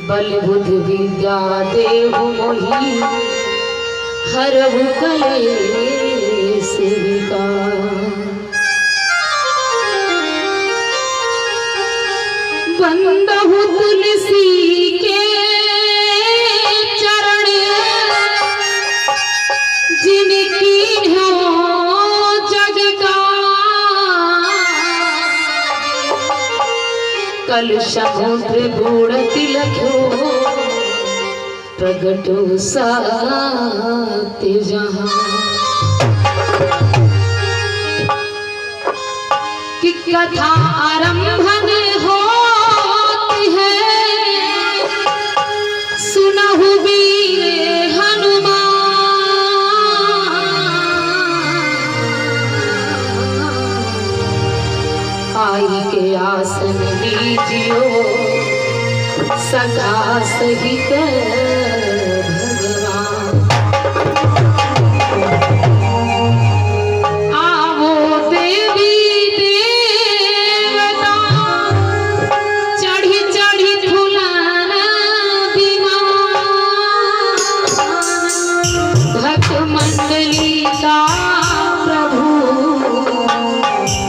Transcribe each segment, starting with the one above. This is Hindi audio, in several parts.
बल बुध विद्या देव मोहि हरहु कलेश विकार। बंदहु तुलसी के चरण जिनकी हो जग का। कल समुद्र बूढ़ तिलको प्रगटो सत्य जहां। कि कथा आरंभन होती है सुनहु वीर हनुमान। आई के आसन लीजियो सदा सहित भगवान। आवो देवी देवता चढ़ी चढ़ी फुलाना दीवान। भक्त मंडली का प्रभु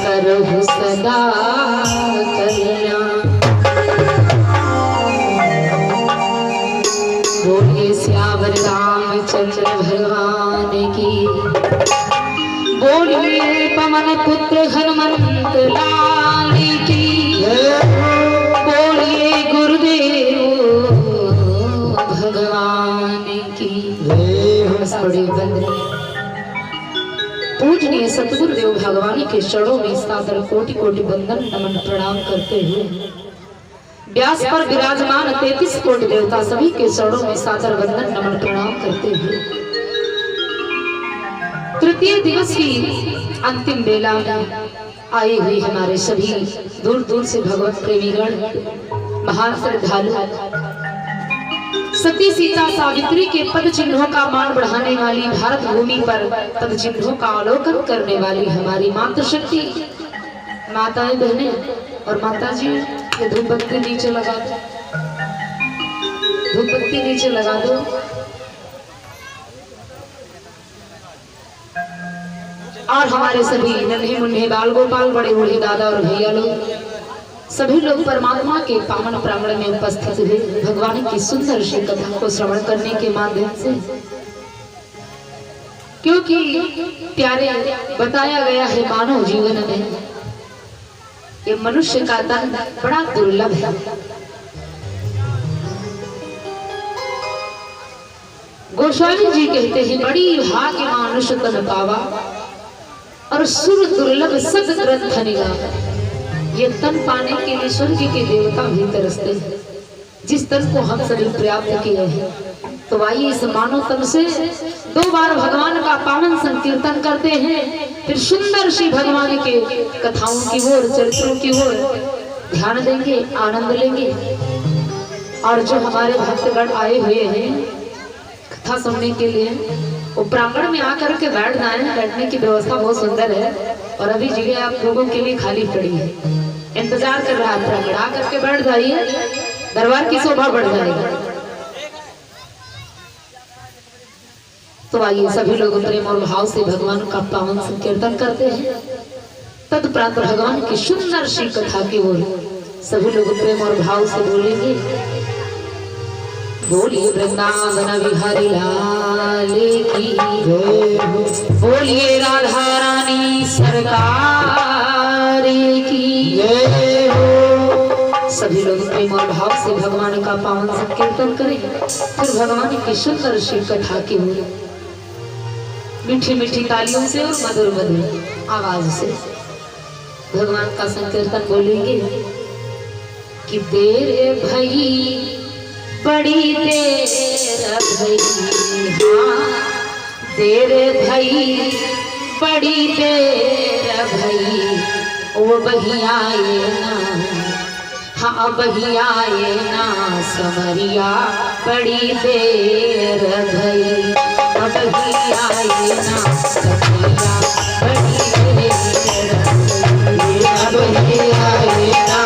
करहु सदा कल्याण। बोलिए श्यावर रामचंद्र भगवान की। बोलिए पवन पुत्र हनुमंत लाल की। बोलिए गुरुदेव भगवान की। बड़े बंदरे पूजनीय सतगुरुदेव भगवान के चरणों में सादर कोटि कोटि वंदन नमन प्रणाम करते हुए व्यास पर विराजमान 33 कोटि देवता सभी के चरणों में सादर वंदन नमन प्रणाम करते हुए तृतीय दिवस की अंतिम बेला में आए हुए हमारे सभी दूर दूर से भगवत प्रेमीगण महान श्रद्धालु सती सीता सावित्री के पद चिन्हों का मान बढ़ाने वाली भारत भूमि पर पद चिन्हों का अवलोकन करने वाली हमारी मातृशक्ति माताएं बहनें और माता जी ये धूप बत्ती नीचे लगा दो। धूप बत्ती नीचे लगा दो। और हमारे सभी नन्हे मुन्ने बाल गोपाल बड़े बूढ़े दादा और भैया लोग सभी लोग परमात्मा के पावन प्रांगण में उपस्थित हुए भगवान की सुंदर सी कथा को श्रवण करने के माध्यम से। क्योंकि प्यारे बताया गया है मानव जीवन में ये मनुष्य का तन बड़ा दुर्लभ है। गोस्वामी जी कहते हैं बड़ी भाग्य मानुष तन पावा और सुर दुर्लभ सद ग्रंथ निगाहा। ये तन पाने के लिए स्वर्ग के देवता भी तरसते हैं। जिस तन को हम सभी प्राप्त किए हैं तो आइए इस मानव तन से 2 बार भगवान का पावन संकीर्तन करते हैं। फिर सुंदर सी भगवान के कथाओं की ओर चरित्रों की ओर ध्यान देंगे आनंद लेंगे। और जो हमारे भक्तगण आए हुए हैं कथा सुनने के लिए वो प्रांगण में आकर के बैठ जाए। बैठने की व्यवस्था बहुत सुंदर है और अभी जगह आप लोगों के लिए खाली पड़ी है। इंतजार कर रहा है प्रांगण आकर के बैठ जाइए। दरबार की शोभा बढ़ जाएगी। तो आइए सभी लोग प्रेम और भाव से भगवान का पावन संकीर्तन करते हैं। तत्परांत भगवान की सुंदर सी कथा की ओर सभी लोग प्रेम और भाव से बोलेंगे। बोलिए वृंदावन बिहारी लाल की। बोलिए राधा रानी सरकार की। सभी लोग प्रेम और भाव से भगवान का पावन संकीर्तन करें। फिर भगवान की सुंदर सी कथा की ओर मीठी मीठी तालियों से और मधुर मधुर आवाज से भगवान का संकीर्तन बोलेंगे। कि देर भई बड़ी देर भई हाँ देर भई बड़ी देर भई वो बही आए ना। हाँ बही आए ना समरिया बड़ी देर भई। बही आए ना समरिया बड़ी देर भई। बही आए ना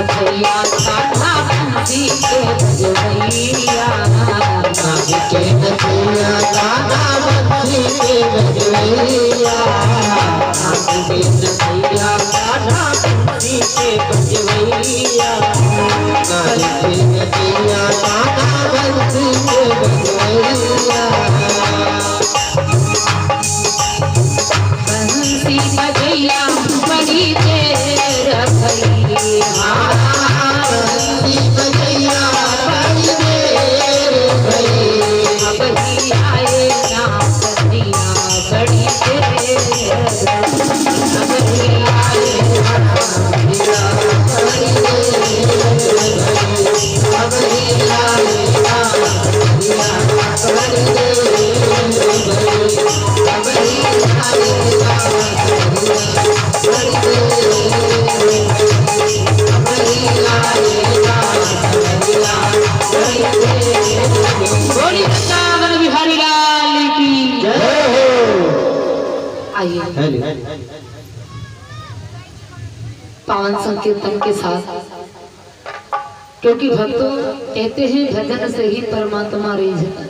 रखैया साधा बंसी के बजवैया के रखैया साधा बंसी के बजवैया के रखैया साधा बंसी के बजवैया के रखैया साधा बंसी के बजवैया बंसी बजैया बड़ी देर रखैया बंसी बजैया बड़ी देर भैया बही आए ना बंदिया बड़ी देर बही आए ना बंदिया बड़ी बिहारी लाल की आइए पावन संकीर्तन के साथ, क्योंकि भक्तों कहते हैं भजन से ही परमात्मा रिझता।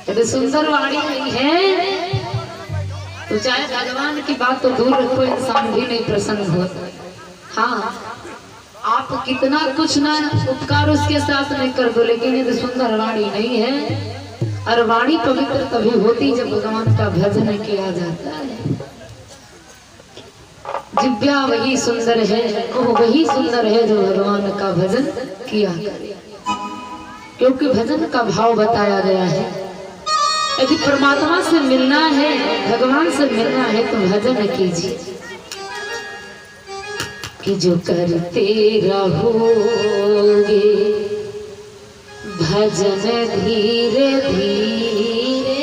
यदि सुंदर वाणी नहीं है तो चाहे भगवान की बात तो दूर रखो, इंसान भी नहीं प्रसन्न होता। हाँ, आप कितना कुछ ना उपकार उसके साथ नहीं कर दो, लेकिन यदि सुंदर वाणी नहीं है, और वाणी पवित्र तभी होती जब भगवान का भजन किया जाता है। जिब्या वही सुंदर है, वो वही सुंदर है जो भगवान का भजन किया करे, क्योंकि भजन का भाव बताया गया है। यदि परमात्मा से मिलना है, भगवान से मिलना है, तो भजन कीजिए। कि जो करते रहोगे भजन धीरे धीरे,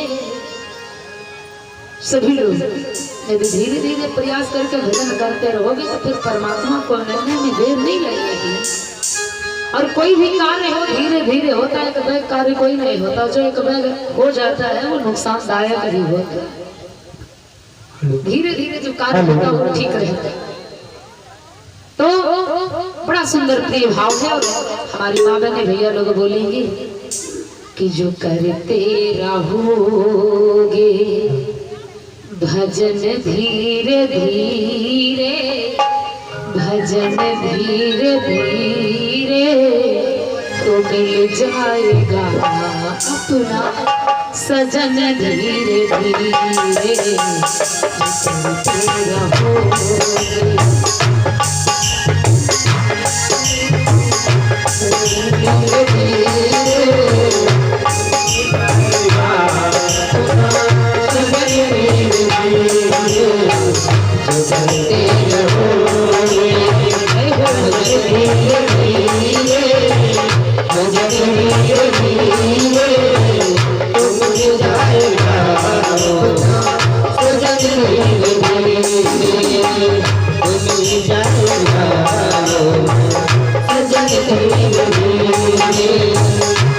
सभी लोग यदि धीरे धीरे प्रयास करके भजन करते रहोगे तो फिर परमात्मा को मिलने में देर नहीं लगेगी। और कोई भी कार्य हो धीरे धीरे होता है, एक बैग कार्य कोई नहीं होता। जो एक बैग हो जाता है वो नुकसानदायक ही होता है। धीरे धीरे जो कार्य होता है वो ठीक रहता है। तो बड़ा सुंदर प्रिय भाव है। और हमारी माँ बहने भैया लोग बोलेंगे कि जो करते रहोगे भजन धीरे धीरे, भजन धीरे धीरे, तो मिल जाएगा अपना सजन धीरे धीरे। करते रहोगे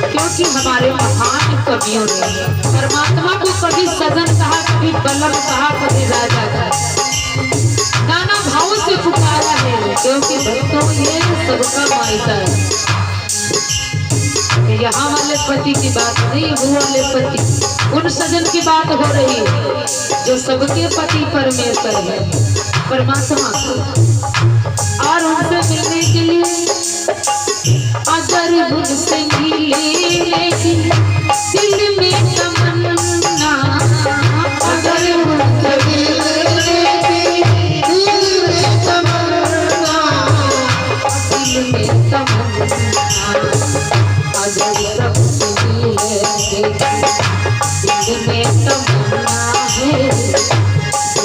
क्योंकि हमारे महान कवियों ने परमात्मा को कभी सजन कहा, कभी बल्लभ कहा, कभी राजा कहा, नाना भावों से पुकारा है। क्योंकि भक्तों ये सबका मायका है। यहाँ वाले पति की बात नहीं, वो वाले पति, उन सजन की बात हो रही है जो सबके पति परमेश्वर है, परमात्मा। और उनसे मिलने के लिए अगर उनसे मिले लेकिन दिल में तमन्ना, अगर उनसे मिले लेकिन दिल में तमन्ना, दिल में तमन्ना, अगर सबसे मिले लेकिन दिल में तमन्ना है,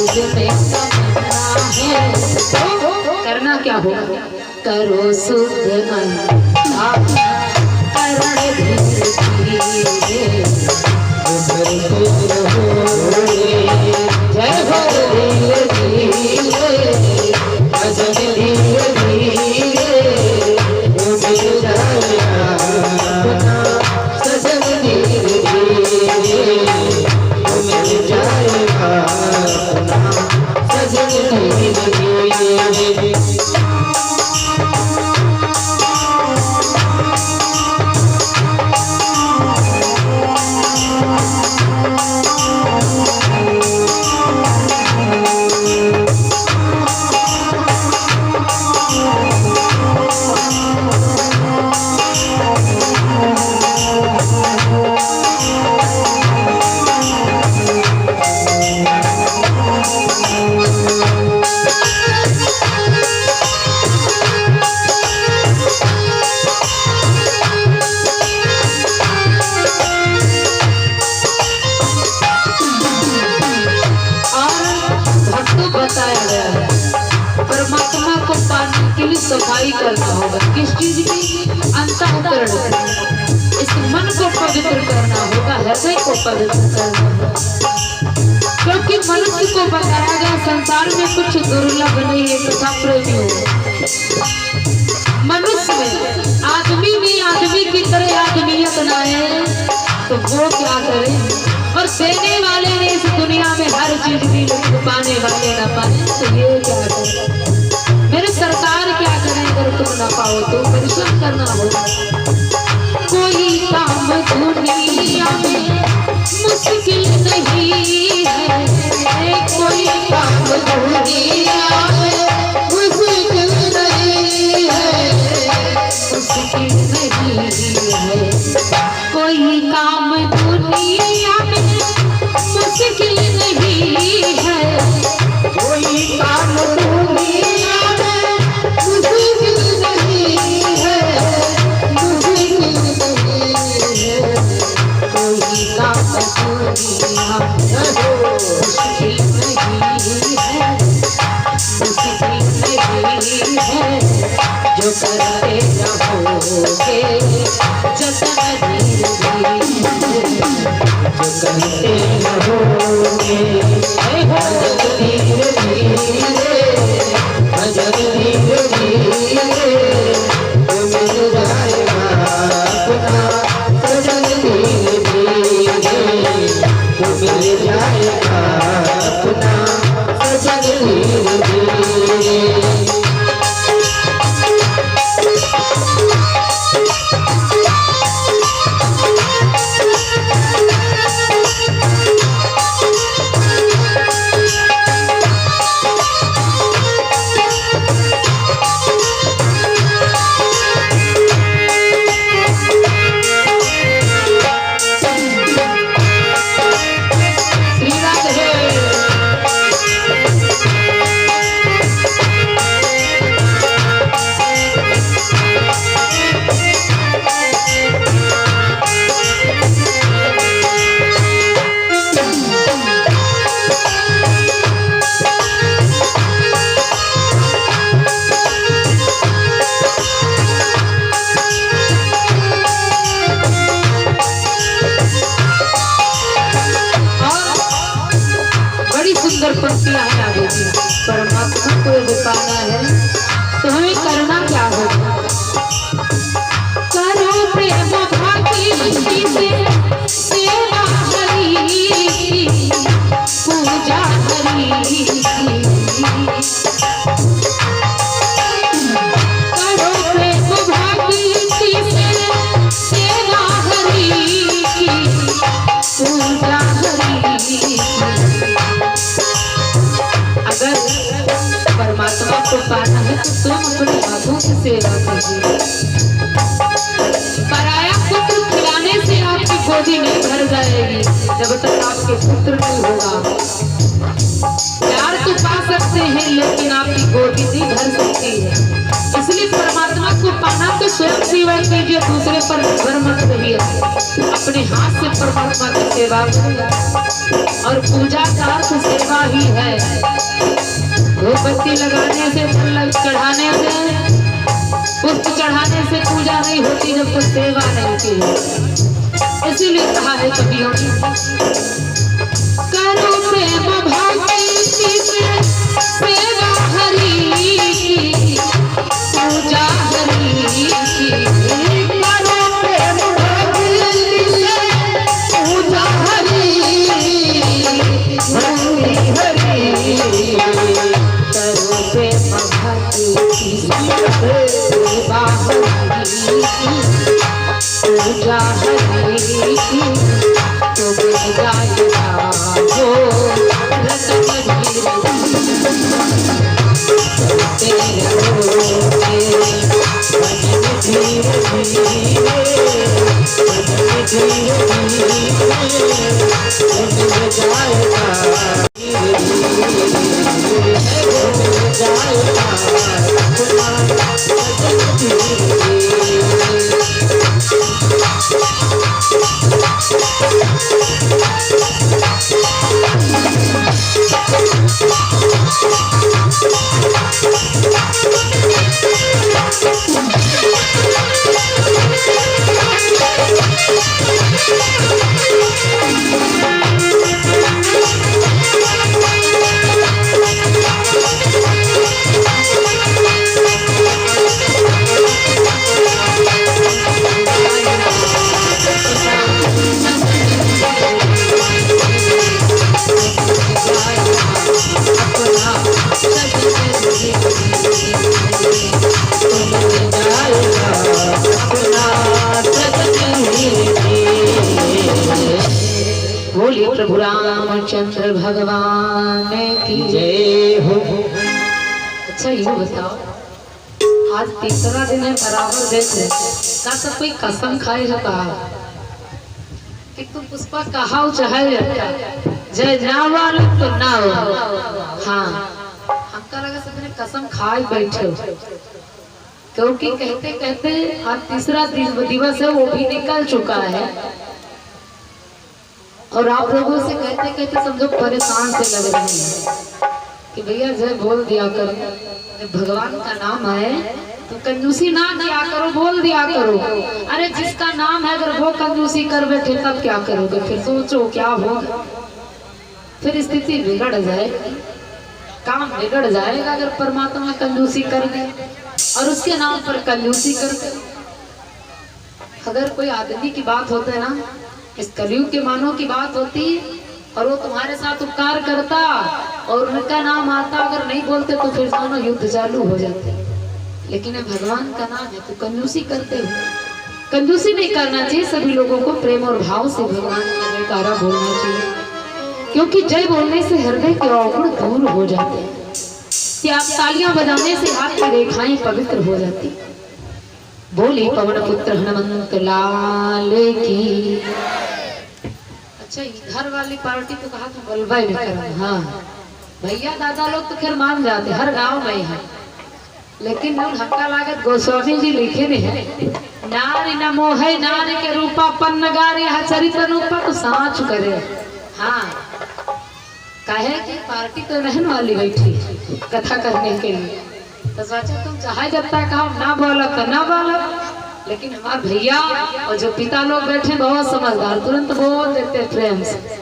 दिल में तमन्ना है, तो करना क्या होगा? करो शुद्ध करण धीरे धीरे, जय हो धीरे धीरे, भजन धीरे धीरे, सजन धीरे धीरे, सजन धीरे धीरे। सफाई करना होगा। किस चीज की? अंतःकरण से। इस मन को पवित्र करना होगा, हृदय को पवित्र करना होगा। क्योंकि मनुष्य को बताया गया संसार में कुछ दुर्लभ नहीं है तथा प्रेमी हो। मनुष्य में आदमी भी आदमी की तरह आदमियत ना है तो वो क्या करे? और देने वाले ने इस दुनिया में हर चीज दी, लेकिन पाने वाले ना पाए तो ये क्या करे? मेरे सरकार क्या करे अगर तुम ना पाओ तो? परिश्रम करना होगा। कोई काम दुनिया में मुश्किल नहीं है, कोई काम दुनिया में मुश्किल नहीं है, मुश्किल नहीं है। कोई काम दुनिया में मुश्किल नहीं है, कोई काम दुनिया में मुश्किल नहीं है, मुश्किल नहीं है। कोई काम दुनिया में मुश्किल नहीं है, मुश्किल नहीं है। जो करते रहोगे जतन धीरे धीरे, जो करते रहोगे धीरे धीरे, भजन धीरे धीरे तो मिल जाएगा अपना सजन धीरे धीरे, तो मिल जाएगा अपना सजन धीरे धीरे। पंक्तियां हैं आगे की। परमात्मा को यदि पाना है तो हमें करना क्या होगा? करो प्रेम भक्ति से सेवा हरि की, पूजा हरि की। करो प्रेम भक्ति से सेवा हरि की, पूजा हरि की। अगर परमात्मा को पाना है तो तुम अपने हाथों से सेवा कीजिए। पराया पुत्र खिलाने से आपकी गोदी नहीं भर जाएगी जब तक आपके पुत्र नहीं होगा। प्यार तो पा सकते हैं लेकिन आपकी गोदी नहीं भर सकती है। इसलिए परमात्मा को पाना तो स्वयं सेवा कीजिए, दूसरे पर निर्भर मत रहिए। अपने हाथ से परमात्मा की सेवा करिए। और पूजा का अर्थ सेवा ही है। धूपबत्ती लगाने से, फल चढ़ाने से, पुष्प चढ़ाने से पूजा नहीं होती जब तक सेवा नहीं की। इसीलिए कहा है कवियों ने, करो प्रेम भक्ति से सेवा हरि की, पूजा हरि की। करो प्रेम भक्ति से पूजा हरि की, भक्ति हरि। करो प्रेम भक्ति से सेवा हरि की, पूजा हरि की। तो मिल जाएगा जो रतन धीरे धीरे ये बताओ, आज तीसरा दिन है बराबर देखो का तो कोई कसम खाए है कहा कि तुम पुष्पा कहा चाहे जय ना वाल तो ना हो। हाँ हमका लगा सबने कसम खाए बैठे हो, क्योंकि कहते कहते आज तीसरा दिवस है वो भी निकल चुका है और आप लोगों से कहते कहते समझो परेशान से लग रहे हैं कि भैया जय बोल दिया करो, जब भगवान का नाम है तो कंजूसी ना किया करो, बोल दिया करो। अरे जिसका नाम है अगर वो कंजूसी कर बैठे तब क्या करोगे, फिर सोचो क्या होगा, फिर स्थिति बिगड़ जाएगी, काम बिगड़ जाएगा अगर परमात्मा कंजूसी कर दे और उसके नाम पर कंजूसी कर दे। अगर कोई आदमी की बात होती है ना, इस कलयुग के मानव की बात होती और वो तुम्हारे साथ उपकार करता और उनका नाम आता, अगर नहीं बोलते तो फिर दोनों युद्ध चालू हो जाते। लेकिन भगवान का नाम है तो कंजूसी करते हो, कंजूसी नहीं करना चाहिए। सभी लोगों को प्रेम और भाव से भगवान का जयकारा बोलना चाहिए, क्योंकि जय बोलने से हृदय के अवगुण दूर हो जाते हैं। कि आप तालियां बजाने से हाथ की रेखाएं पवित्र हो जाती। बोली पवन पुत्र हनुमंत लाल की। अच्छा इधर वाली पार्टी तो कहा था बलवाई विक्रम, हाँ भैया दादा लोग तो खैर मान जाते, हर गांव में है। लेकिन हक्का लागत गोस्वामी जी लिखे ने है, नारी न मोहे नारी के रूपा पन्न गारी चरित्र रूपा तो साँच करे। हाँ कहे कि पार्टी तो रहने वाली बैठी कथा करने के लिए, तो सोचा तुम चाहे जब तक हम ना बोलो तो ना बोलो, लेकिन हमारे भैया और जो पिता लोग बैठे बहुत समझदार, तुरंत बोल देते प्रेम से।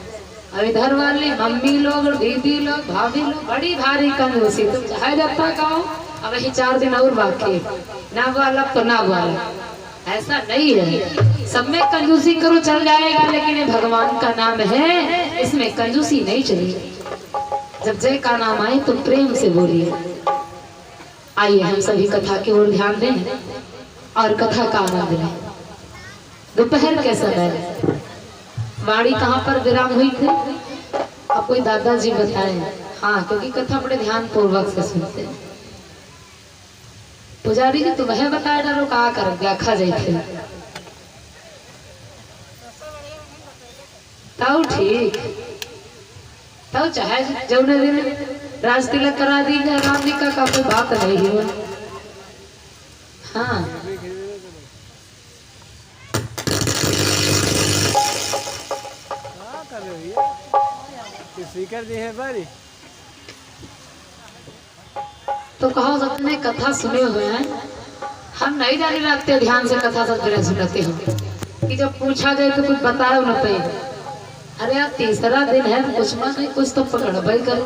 अब इधर वाली मम्मी लोग दीदी लोग भाभी लोग बड़ी भारी कंजूसी, तुम चाहे जब तक आओ अब यही 4 दिन और बाकी, ना बोला तो ना बोला, ऐसा नहीं है। सब में कंजूसी करो चल जाएगा, लेकिन ये भगवान का नाम है इसमें कंजूसी नहीं चलेगी। जब जय का नाम आए तो प्रेम से बोलिए। आइए हम सभी कथा की ओर ध्यान दें और कथा का आनंद लें। दोपहर के समय वाणी कहाँ पर विराम हुई थी, अब कोई दादाजी बताएं। हाँ क्योंकि कथा बड़े ध्यान पूर्वक से सुनते हैं। पुजारी जी तुम्हें बताया डालो कहा कर व्याख्या जाए ताऊ ठीक ताऊ चाहे जौने दिन राज तिलक करा दी राम जी का कोई बात नहीं हुआ। हाँ स्पीकर दी है बारी तो कहो अपने कथा सुने हुए हैं, हम नहीं जाने लगते ध्यान से कथा सब जगह सुनते हैं कि जब पूछा जाए तो कुछ बताओ न पे। अरे यार तीसरा दिन है कुछ में नहीं कुछ तो पकड़ करो,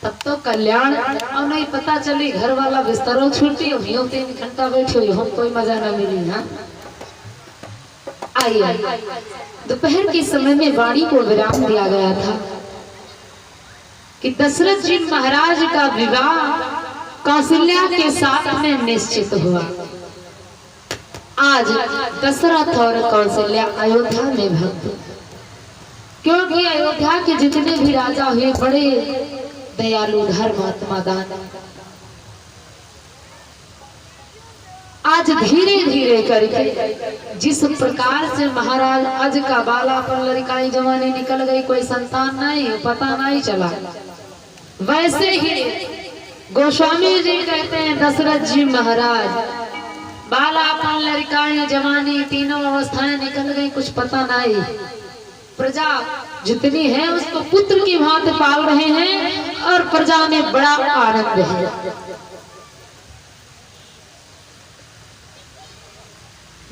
तब तो कल्याण। और नहीं पता चली घर वाला बिस्तरों छूटी हो 3 घंटा बैठे हो, कोई मजा ना मिली। हाँ आइए दोपहर के समय में वाणी को विराम दिया गया था कि दशरथ जी महाराज का विवाह कौशल्या के साथ में निश्चित हुआ। आज दशरथ और कौशल्या अयोध्या में भक्त, क्योंकि अयोध्या के जितने भी राजा हुए बड़े दयालु धर्मात्मा दान। आज धीरे धीरे करके जिस प्रकार से महाराज आज का बाला पर लड़काई जवानी निकल गई, कोई संतान नहीं पता नहीं चला, वैसे ही गोस्वामी जी कहते हैं दशरथ जी महाराज बालापन लड़काई जवानी तीनों अवस्थाएं निकल गई, कुछ पता नहीं। प्रजा जितनी है उसको पुत्र की भांति पाल रहे हैं और प्रजा में बड़ा आनंद है।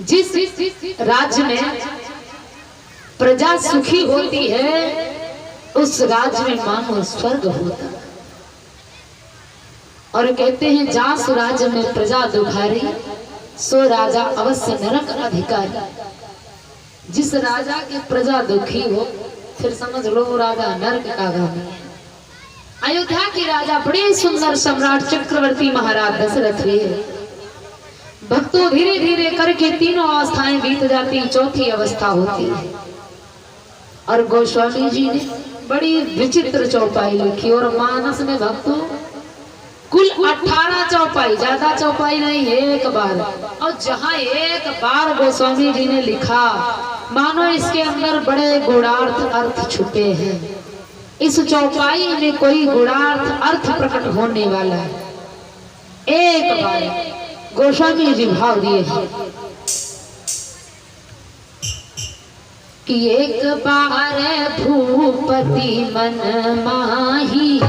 जिस राज्य में प्रजा सुखी होती है उस राज्य में मानो स्वर्ग होता। और कहते हैं जास राज्य में प्रजा दुखारी सो राजा अवश्य नरक अधिकारी। जिस राजा की प्रजा दुखी हो फिर समझ लो राजा नरक का गामी है। अयोध्या के राजा बड़े सुंदर सम्राट चक्रवर्ती महाराज दशरथ हुए। भक्तों धीरे धीरे करके तीनों अवस्थाएं बीत जाती, चौथी अवस्था होती है। और गोस्वामी जी ने बड़ी विचित्र चौपाई लिखी और मानस में भक्तों कुल 18 चौपाई, ज्यादा चौपाई नहीं, एक बार। और जहाँ एक बार गोस्वामी जी ने लिखा, मानो इसके अंदर बड़े गूढ़ार्थ अर्थ छुपे हैं। इस चौपाई में कोई गूढ़ार्थ अर्थ प्रकट होने वाला है। एक बार गोस्वामी जी भाव दिए हैं कि एक बार भूपति मन माही,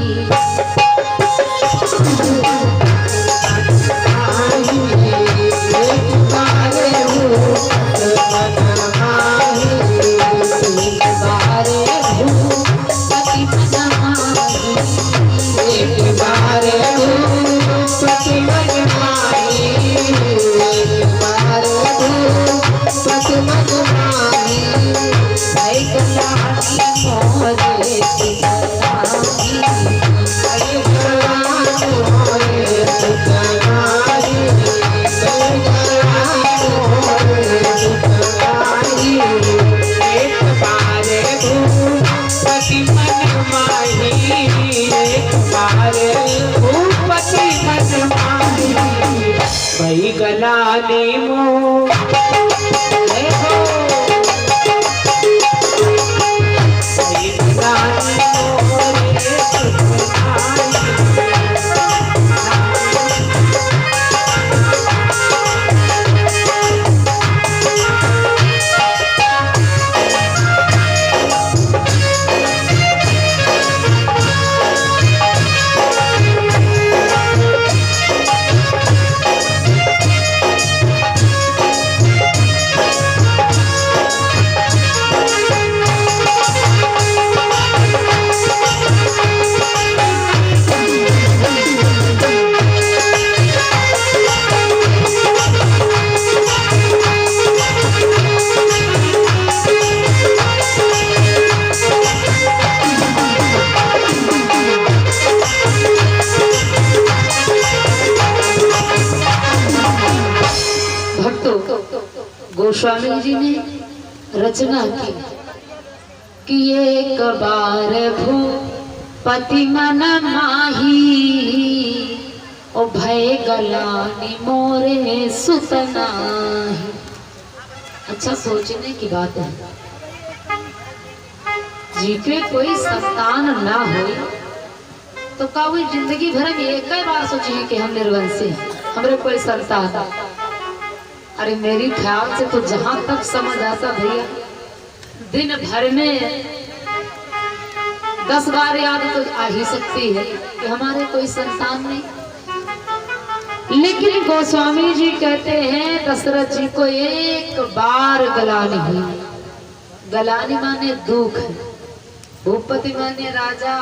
गलाने मो गोस्वामी जी ने रचना की कि एक बार भूपति मन माही, ओ भय गलानी मोरे सुतनाही। अच्छा, सोचने की बात है, जी के कोई संतान ना हो तो का वो जिंदगी भर में एक ही बार सोचे कि हम निर्वंशी, हमरे कोई संतान। अरे मेरी ख्याल से तो जहां तक समझ आता भैया, दिन भर में 10 बार याद तो आ ही सकती है कि हमारे कोई संतान नहीं। लेकिन गोस्वामी जी कहते हैं दशरथ जी को एक बार गलानी हुई। गलानी माने दुख, भूपति माने राजा,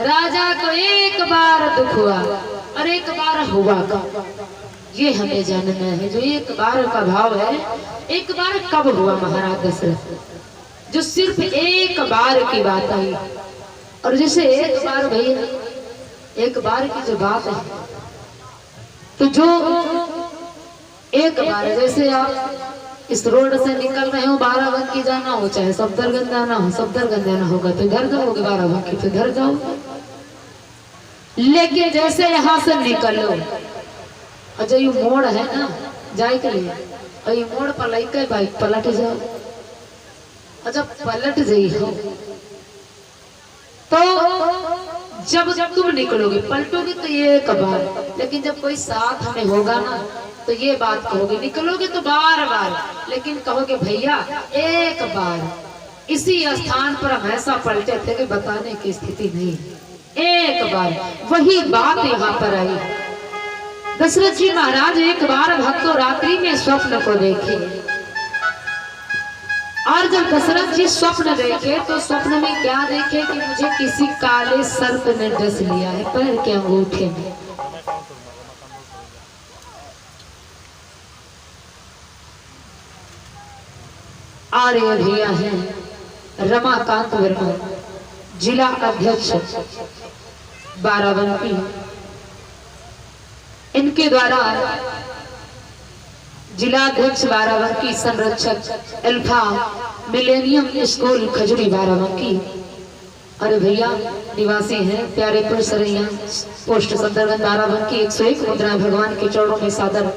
राजा को एक बार दुख हुआ और एक बार हुआ का, ये हमें जानना है। जो एक बार का भाव है, एक बार कब हुआ महाराज दशरथ, जो सिर्फ एक बार की बात आई। और जैसे एक बार भैया, एक बार की जो बात है, तो जो एक बार, जैसे आप इस रोड से निकल रहे हो, बाराबंकी जाना हो, चाहे सफदरगंज जाना हो, सफदरगंज जाना होगा तो इधर जाओगे, बाराबंकी तो इधर जाओ। लेकिन जैसे यहाँ से निकलो और जो ये मोड़ है ना जाए के लिए, और ये मोड़ पर लेके बाइक पलट जाओ, और जब पलट जाई हो तो जब तुम निकलोगे पलटोगे तो ये एक बार, लेकिन जब कोई साथ में होगा ना तो ये बात कहोगे, निकलोगे तो बार बार, लेकिन कहोगे भैया एक बार। इसी स्थान पर हम ऐसा पलटे थे कि बताने की स्थिति नहीं, एक बार। वही बात यहाँ पर आई। दशरथ जी महाराज एक बार भक्तों रात्रि में स्वप्न को देखे, और जब दशरथ जी स्वप्न देखे तो स्वप्न में क्या देखे कि मुझे किसी काले सर्प ने डस लिया है पैर के अंगूठे में। आर्य भैया हैं रमाकांत वर्मा, जिला अध्यक्ष बाराबंकी, इनके द्वारा जिलाध्यक्ष बाराबंकी, संरक्षक अल्फा मिलेनियम स्कूल खजुरी बाराबंकी, अरे भैया निवासी हैं प्यारेपुर सरैया पोस्ट संदर्भ बाराबंकी 101 मुद्रा भगवान के चरणों में सादर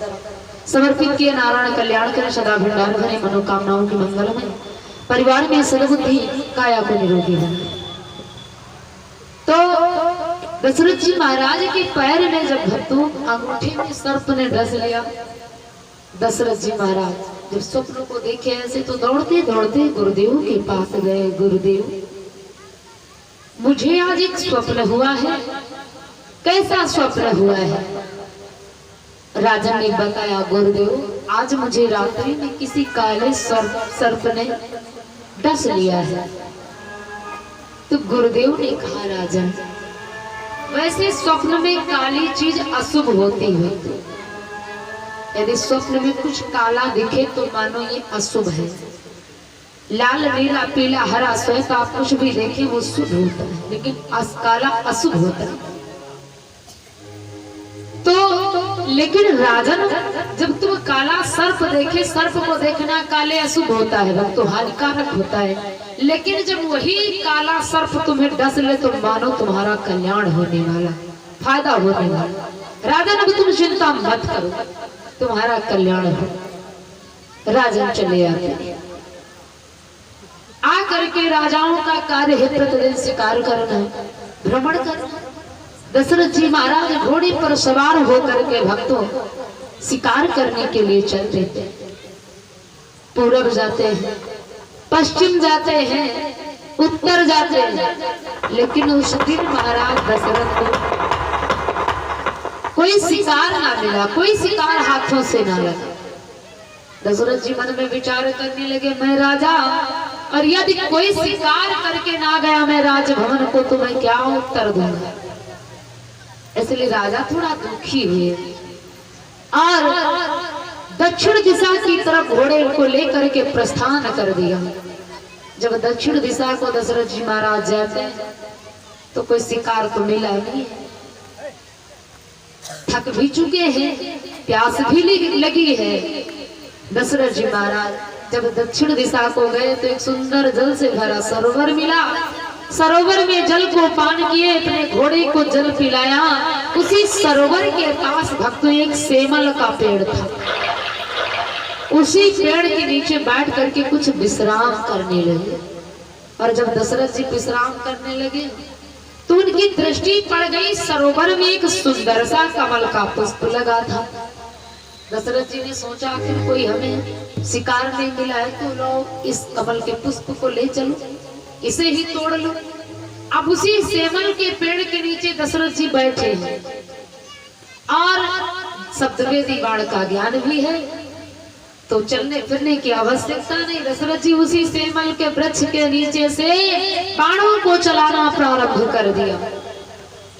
समर्पित किए। नारायण कल्याण करें सदा भंडार भरे मनोकामनाओं की मंगलमय परिवार में सद्बुद्धि काया को निरोगी बनाए। तो दशरथ जी महाराज के पैर में जब भक्तों अंगूठे में सर्प ने डस लिया, दशरथ जी महाराज जब स्वप्न को देखे ऐसे तो दौड़ते दौड़ते गुरुदेव के पास गए। गुरुदेव मुझे आज एक स्वप्न हुआ है। कैसा स्वप्न हुआ है? राजा ने बताया गुरुदेव आज मुझे रात्रि में किसी काले सर्प ने डस लिया है। तो गुरुदेव ने कहा राजन वैसे स्वप्न में काली चीज अशुभ होती है, यदि स्वप्न में कुछ काला दिखे तो मानो ये अशुभ है। लाल नीला पीला हरा श्वेत आप कुछ भी देखें वो शुभ होता है, लेकिन काला अशुभ होता है। तो लेकिन राजन जब तुम काला सर्प देखे, सर्प को देखना काले अशुभ होता है तो हानिकारक होता है, लेकिन जब वही काला सर्प तुम्हें डस ले तो मानो तुम्हारा कल्याण होने वाला, फायदा होने वाला। राजन अब तुम चिंता मत करो, तुम्हारा कल्याण हो। राजन चले आते, आ करके राजाओं का कार्य है प्रतिदिन शिकार करना, भ्रमण करना। दशरथ जी महाराज घोड़े पर सवार होकर के भक्तों शिकार करने के लिए चलते थे। पूरब जाते हैं, पश्चिम जाते हैं, उत्तर जाते हैं, लेकिन उस दिन महाराज दशरथ को कोई शिकार ना मिला, कोई शिकार हाथों से ना लगा। दशरथ जी मन में विचार करने लगे मैं राजा, और यदि कोई शिकार करके ना गया मैं राजभवन को तो मैं क्या उत्तर दूंगा। इसलिए राजा थोड़ा दुखी हुए और दक्षिण दिशा की तरफ घोड़े को लेकर के प्रस्थान कर दिया। जब दक्षिण दिशा को दशरथ जी महाराज जाते तो कोई शिकार तो मिला नहीं, थक भी चुके हैं, प्यास भी लगी है। दशरथ जी महाराज जब दक्षिण दिशा को गए तो एक सुंदर जल से भरा सरोवर मिला। सरोवर में जल को पान किए, अपने घोड़े को जल पिलाया। उसी सरोवर के पास भक्तों एक सेमल का पेड़ था, उसी पेड़ के नीचे बैठ करके कुछ विश्राम करने लगे। और जब दशरथ जी विश्राम करने लगे तो उनकी दृष्टि पड़ गई सरोवर में एक सुंदर सा कमल का पुष्प लगा था। दशरथ जी ने सोचा कि कोई हमें शिकार नहीं मिला है तो लो इस कमल के पुष्प को ले चलो, इसे ही तोड़ लो। अब उसी सेमल के पेड़ के नीचे दशरथ जी बैठे हैं और सप्तवेदी बाण का ज्ञान भी है, तो चलने फिरने की आवश्यकता नहीं। दशरथ जी उसी सेमल के वृक्ष के नीचे से बाणों को चलाना प्रारंभ कर दिया।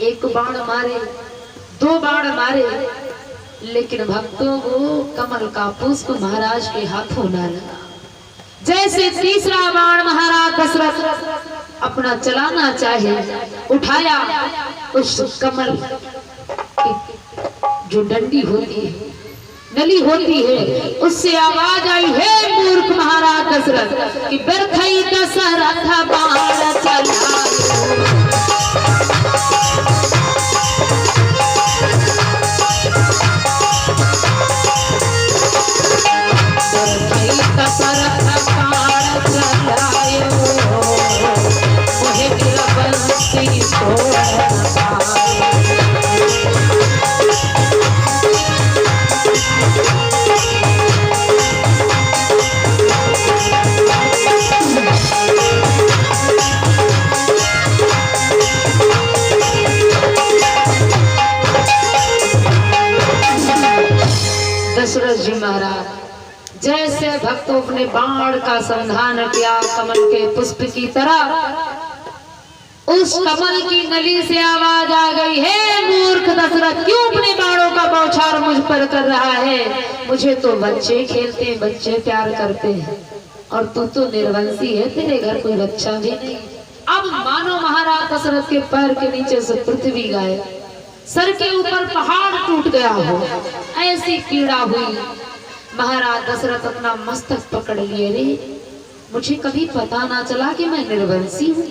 एक बाण मारे, दो बाण मारे, लेकिन भक्तों को कमल का पुष्प महाराज के हाथों न लगा। जैसे तीसरा बाण महाराज दशरथ अपना चलाना चाहे, उठाया, उस कमल जो डंडी होती है, नली होती है, उससे आवाज आई हे मूर्ख महाराज दशरथ कि व्यर्थई दशरथ बाण चलायो। दशरथ जी महाराज जैसे भक्तों अपने बाण का संधान किया कमल के पुष्प की तरह, उस कमल की नली से आवाज आ गई हे मूर्ख दशरथ क्यों अपने बाणों का बौछार मुझ पर कर रहा है? मुझे तो बच्चे खेलते हैं, बच्चे प्यार करते हैं, और तू तो निर्वंशी है, तेरे घर कोई बच्चा भी नहीं। अब मानो महाराज दशरथ के पैर के नीचे से पृथ्वी गायब, सर के ऊपर पहाड़ टूट गया हो, ऐसी पीड़ा हुई। महाराज दशरथ अपना मस्तक पकड़ लिए, रे मुझे कभी पता ना चला कि मैं निर्वंशी हूँ,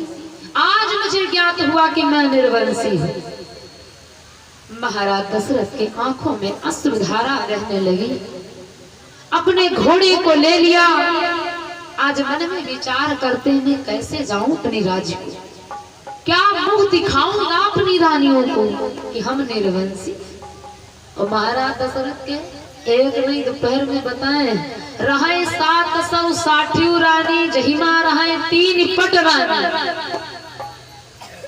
आज मुझे ज्ञात हुआ कि मैं निर्वंशी हूँ। महाराज दशरथ के आंखों में अश्रुधारा रहने लगी। अपने घोड़े को ले लिया। आज मन में विचार करते मैं कैसे जाऊं अपनी राज्य को, क्या मुंह दिखाऊंगा अपनी रानियों को कि हम निर्वंशी। और महाराज दशरथ के एक नहीं दोपहर में बताए रहे 760 रानी, जहिमा रहे 3 पट रानी।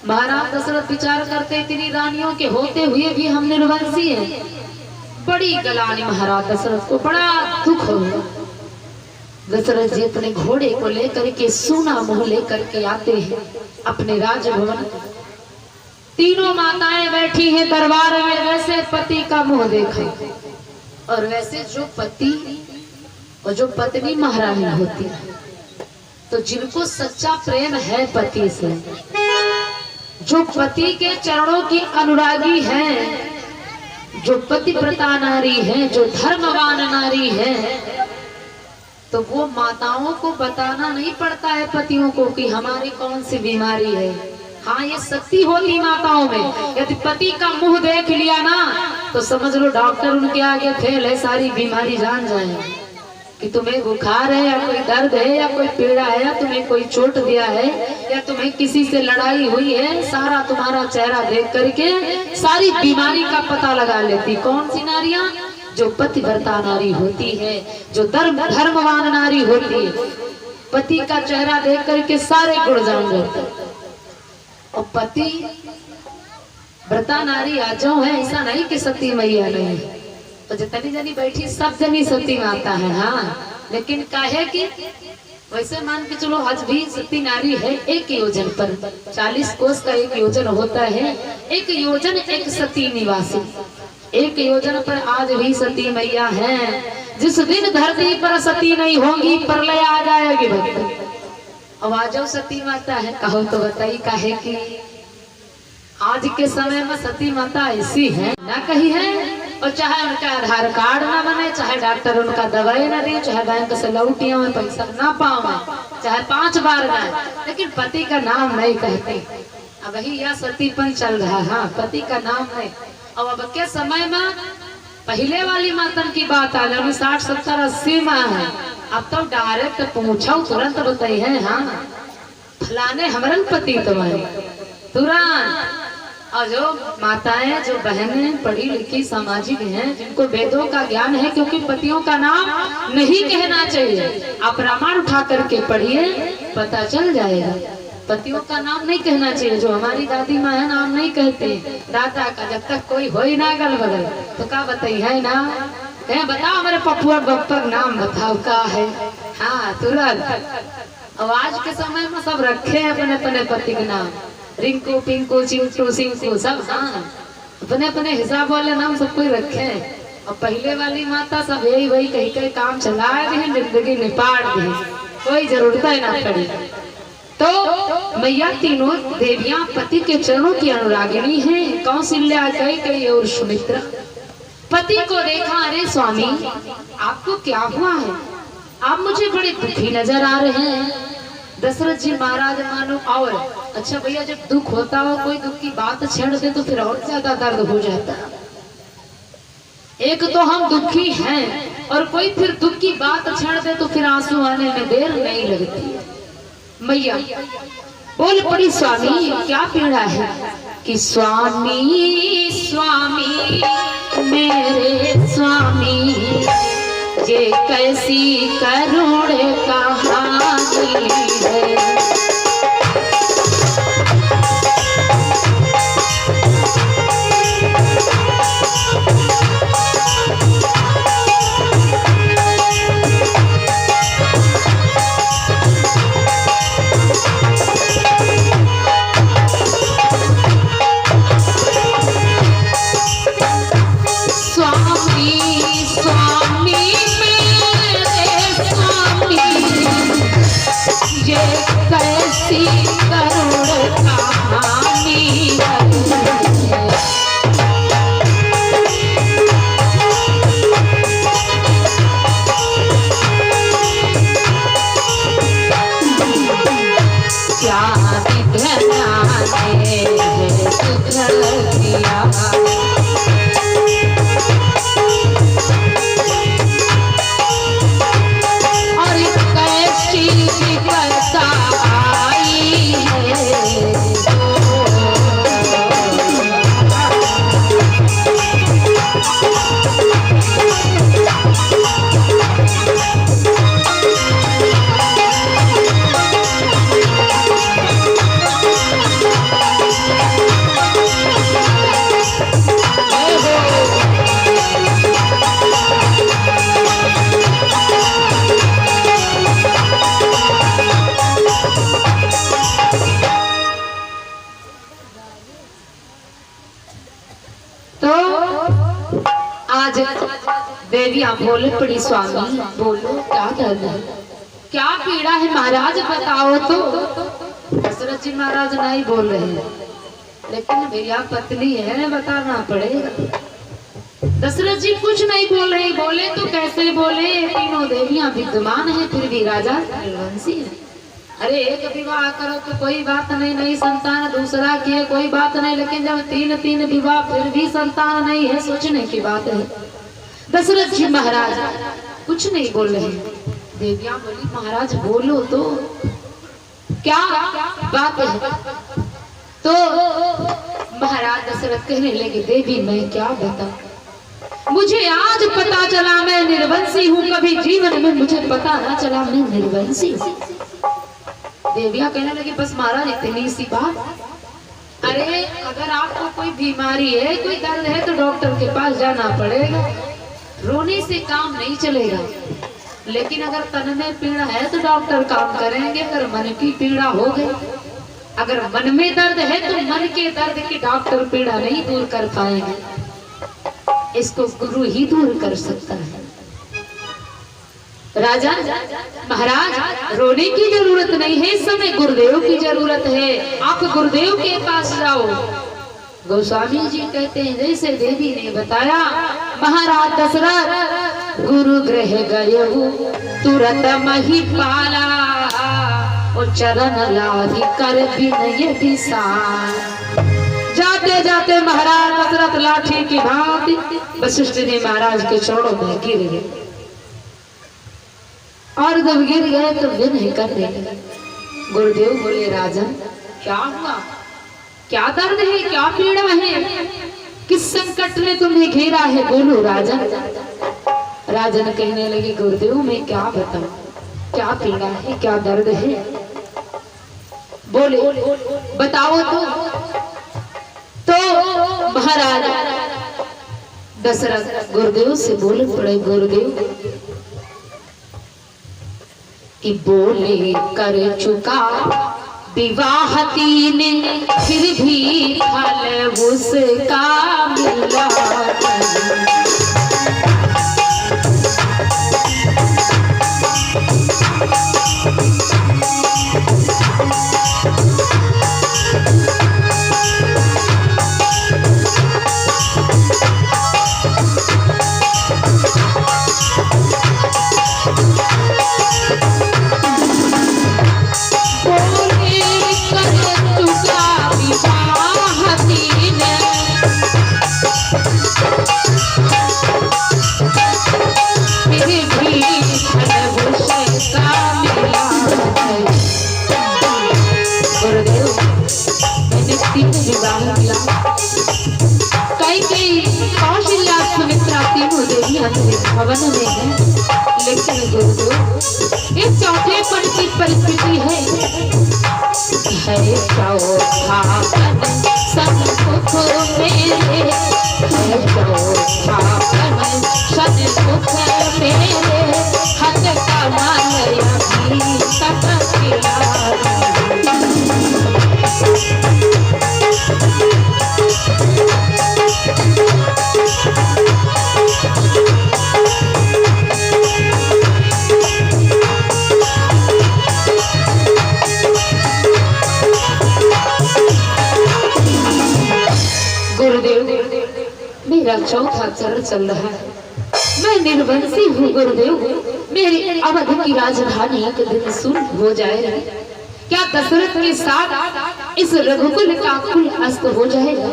महाराज दशरथ विचार करते इतनी रानियों के होते हुए भी हम निर्वंशी हैं। बड़ी गलानी महाराज दशरथ को, बड़ा दुख हो। दशरथ जी अपने घोड़े को लेकर के सूना मुंह लेकर के आते हैं अपने राजभवन। तीनों माताएं बैठी हैं दरबार में। वैसे पति का मुंह देखा और वैसे जो पति और जो पत्नी महारानी होती है, तो जिनको सच्चा प्रेम है पति से, जो पति के चरणों की अनुरागी हैं, जो पतिव्रता नारी है, जो धर्मवान नारी है, तो वो माताओं को बताना नहीं पड़ता है पतियों को कि हमारी कौन सी बीमारी है। हाँ, ये शक्ति होती माताओं में। यदि पति का मुंह देख लिया ना तो समझ लो डॉक्टर उनके आगे फेल है, सारी बीमारी जान जाए कि तुम्हें बुखार है या कोई दर्द है या कोई पीड़ा है या तुम्हें कोई चोट दिया है या तुम्हें किसी से लड़ाई हुई है। सारा तुम्हारा चेहरा देख करके सारी बीमारी का पता लगा लेती। कौन सी नारियां? जो पतिव्रता नारी होती है, जो धर्मवान नारी होती है। पति का चेहरा देख करके सारे गुण जान जाते। और पति व्रता नारी आ जाओ है, ऐसा नहीं कि सती मैया नहीं। तो जितनी जनी बैठी सब जनी सती माता है। हाँ, लेकिन काहे कि वैसे मान के चलो आज भी सती नारी है। 1 योजन पर 40 कोस का 1 योजन होता है। 1 योजन 1 सती निवासी। 1 योजन पर आज भी सती मैया है। जिस दिन धरती पर सती नहीं होगी प्रलय आ जाएगी भक्त। अब आ जाओ सती माता है, कहो तो बताइए काहे कि आज के समय में सती माता ऐसी है ना कही है। और चाहे उनका आधार कार्ड ना बने, चाहे डॉक्टर उनका दवाई ना दे, चाहे बैंक से लौटिया में पैसा ना पावे, चाहे 5 बार जाए, लेकिन पति का नाम नहीं कहते। अब वही यह सतीपन चल रहा है। हाँ, पति का नाम नहीं। अब के समय में पहले वाली मातन की बात आ जाए 60, 70, 80 में है। अब तो डायरेक्ट पूछो तुरंत बताइए। हाँ, फलाने हमारे पति तुम्हारे तुरंत। और जो माताएं, जो बहनें पढ़ी लिखी सामाजिक हैं, जिनको वेदों का ज्ञान है, क्योंकि पतियों का नाम नहीं कहना चाहिए। आप रामायण उठा करके पढ़िए, पता चल जाएगा। पतियों का नाम नहीं कहना चाहिए। जो हमारी दादी माँ है नाम नहीं कहते। दादा का जब तक कोई हो ही ना अगल बगल तो क्या बताइए है ना, कहे बताओ हमारे पपुआ बप्पर नाम बताओ का है। हाँ, तुरंत। अब आज के समय में सब रखे हैं अपने अपने पति के नाम, रिंकू, पिंकू, चिंटू, सिंकू, सब। हाँ, अपने अपने हिसाब वाले नाम सब कोई रखे। और पहले वाली माता सब यही वही कहीं काम चला दी, जिंदगी निपाट दी, कोई जरूरत ही ना पड़ी। तो मैया तीनों देवियां पति के चरणों की अनुरागिनी हैं। कौशल्या, कैकेयी और सुमित्रा। पति को देखा, अरे स्वामी आपको क्या हुआ है, आप मुझे बड़े दुखी नजर आ रहे हैं। दशरथ जी महाराज मानो और अच्छा भैया, जब दुख होता हो, कोई दुख की बात छेड़ दे तो फिर और ज्यादा दर्द हो जाता है। एक तो हम दुखी हैं और कोई फिर दुख की बात छेड़ दे तो फिर आंसू आने में देर नहीं लगती है। मैया बोल पड़ी, स्वामी क्या पीड़ा है? कि स्वामी स्वामी मेरे स्वामी, ये कैसी करुण कहानी है। ये आज देवियां बोले पड़ी, स्वामी बोलो क्या दर्द है, क्या पीड़ा है महाराज बताओ तो। दशरथ जी महाराज नहीं बोल रहे हैं, लेकिन भैया पत्नी है बताना पड़ेगा। दशरथ जी कुछ नहीं बोल रहे, बोले तो कैसे बोले, तीनों देवियां विद्यमान है फिर भी राजा निर्वंशी है। अरे एक विवाह करो तो कोई बात नहीं, नहीं संतान, दूसरा किए कोई बात नहीं, लेकिन जब तीन तीन विवाह फिर भी संतान नहीं है, सोचने की बात है। दशरथ जी महाराज कुछ नहीं बोल रहे। देवियां बोली महाराज बोलो तो क्या बात है। तो महाराज दशरथ कहने लगे देवी मैं क्या बताऊं, मुझे आज पता चला मैं निर्वंशी हूँ, कभी जीवन में मुझे पता ना चला मैं निर्वंशी हूँ। देवियां कहने लगी बस महाराज इतनी सी बात। अरे अगर आपको कोई बीमारी है, कोई दर्द है तो डॉक्टर के पास जाना पड़ेगा, रोने से काम नहीं चलेगा। लेकिन अगर तन में पीड़ा है तो डॉक्टर काम करेंगे। अगर मन की पीड़ा हो गई, अगर मन में दर्द है तो मन के दर्द की डॉक्टर पीड़ा नहीं दूर कर पाएंगे, इसको गुरु ही दूर कर सकता है। राजा महाराज रोने की जरूरत नहीं है, इस समय गुरुदेव की जरूरत है, आप गुरुदेव के पास जाओ। गोस्वामी जी कहते हैं जैसे देवी ने बताया, महाराज दशरथ गुरु गृह गए तुरंत महिपाला, और चरण लाधि कर विनय विशाल। जाते जाते महाराज दशरथ लाठी की भांति वशिष्ठ जी महाराज के चरणों में गिर गए, और जब गिर गए तो विनय कर रहे। गुरुदेव बोले राजन क्या हुआ, क्या दर्द है, क्या पीड़ा है, किस संकट ने तुम्हें घेरा है, बोलो राजन। राजन कहने लगे गुरुदेव मैं क्या बताऊं, क्या पीड़ा है, क्या दर्द है, बोले बताओ तो महाराज दशरथ गुरुदेव से बोल पड़े, गुरुदेव कि बोले कर चुका विवाह तीन, फिर भी फल उसका मिला। भवन में है, लेकिन गुरुदेव इस चौथे पद की परिस्थिति है चौथापन सन्मुख मेरे, चौथापन सन्मुख मेरे, हत कमल अभी तक खिला। मेरा चौथा चरण चल रहा है, मैं निर्वंशी हूँ गुरुदेव, मेरी अवध की राजधानी एक दिन सुन हो जाएगी, क्या दशरथ के साथ इस रघुकुल का कुल अस्त हो जाएगा।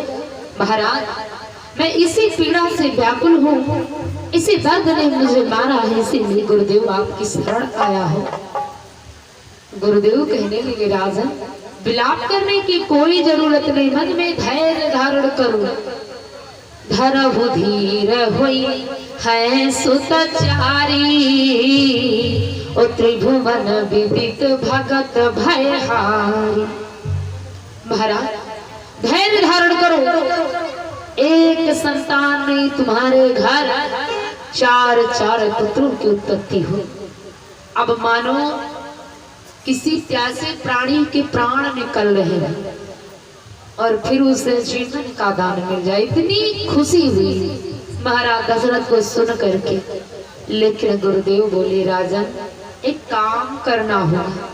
महाराज मैं इसी पीड़ा से व्याकुल हूँ, इसी दर्द ने मुझे मारा है, इसीलिए गुरुदेव आपकी शरण आया हूँ। गुरुदेव कहने लगे राजन विलाप करने की कोई जरूरत नहीं, मन में धैर्य धारण करो, धरहु धीर होई है सुतचारी, ओ त्रिभुवन विदित भगत भयहारी। महाराज धैर्य धारण करो, एक संतान नहीं तुम्हारे घर चार चार पुत्रों की उत्पत्ति हुई। अब मानो किसी प्यासे प्राणी के प्राण निकल रहे हैं और फिर उसे जीवन का दान मिल जाए, इतनी खुशी हुई। महाराज दशरथ को सुन करके, लेकिन गुरुदेव बोले राजन एक काम करना होगा।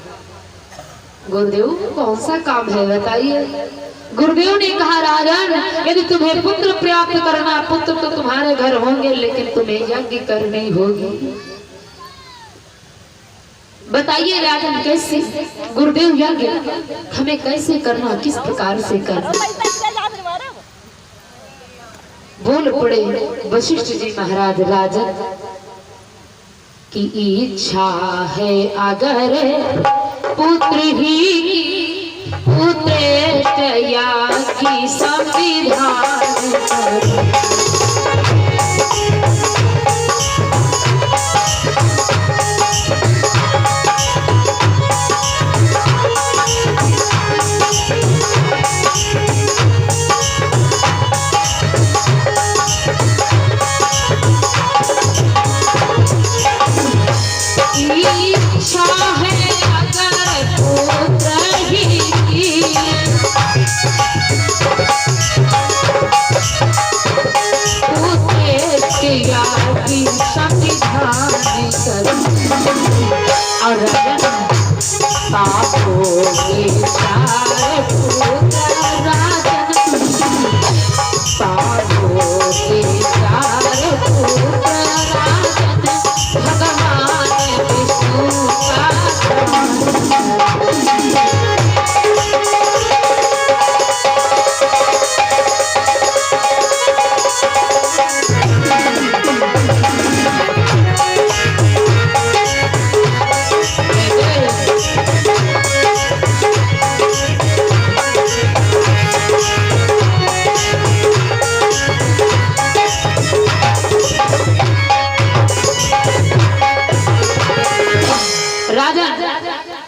गुरुदेव कौन सा काम है बताइए। गुरुदेव ने कहा राजन यदि तुम्हें पुत्र प्राप्त करना, पुत्र तो तुम्हारे घर होंगे लेकिन तुम्हें यज्ञ करनी होगी। बताइए राजन कैसे। गुरुदेव यज्ञ हमें कैसे करना, किस प्रकार से करना। बोल पड़े वशिष्ठ जी महाराज राजन की इच्छा है अगर पुत्र ही पुत्रेष्ट या की संविधान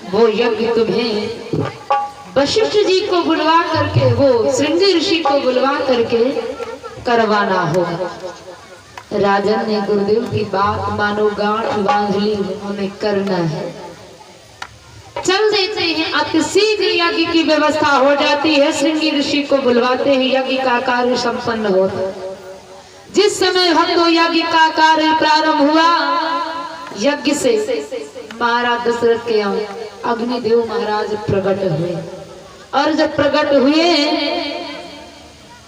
वो यज्ञ तुम्हें वशिष्ठ जी को बुलवा करके, वो श्रृंगी ऋषि को बुलवा करके करवाना होगा। राजन ने गुरुदेव की बात मानो गांठ बांध ली, हमें करना है। चल देते हैं, अति शीघ्र यज्ञ की व्यवस्था हो जाती है। श्रृंगी ऋषि को बुलवाते ही यज्ञ का कार्य संपन्न होता। जिस समय भक्तों यज्ञ का कार्य प्रारंभ हुआ, यज्ञ से महाराज दशरथ के यहाँ अग्निदेव महाराज प्रकट हुए। और जब प्रकट हुए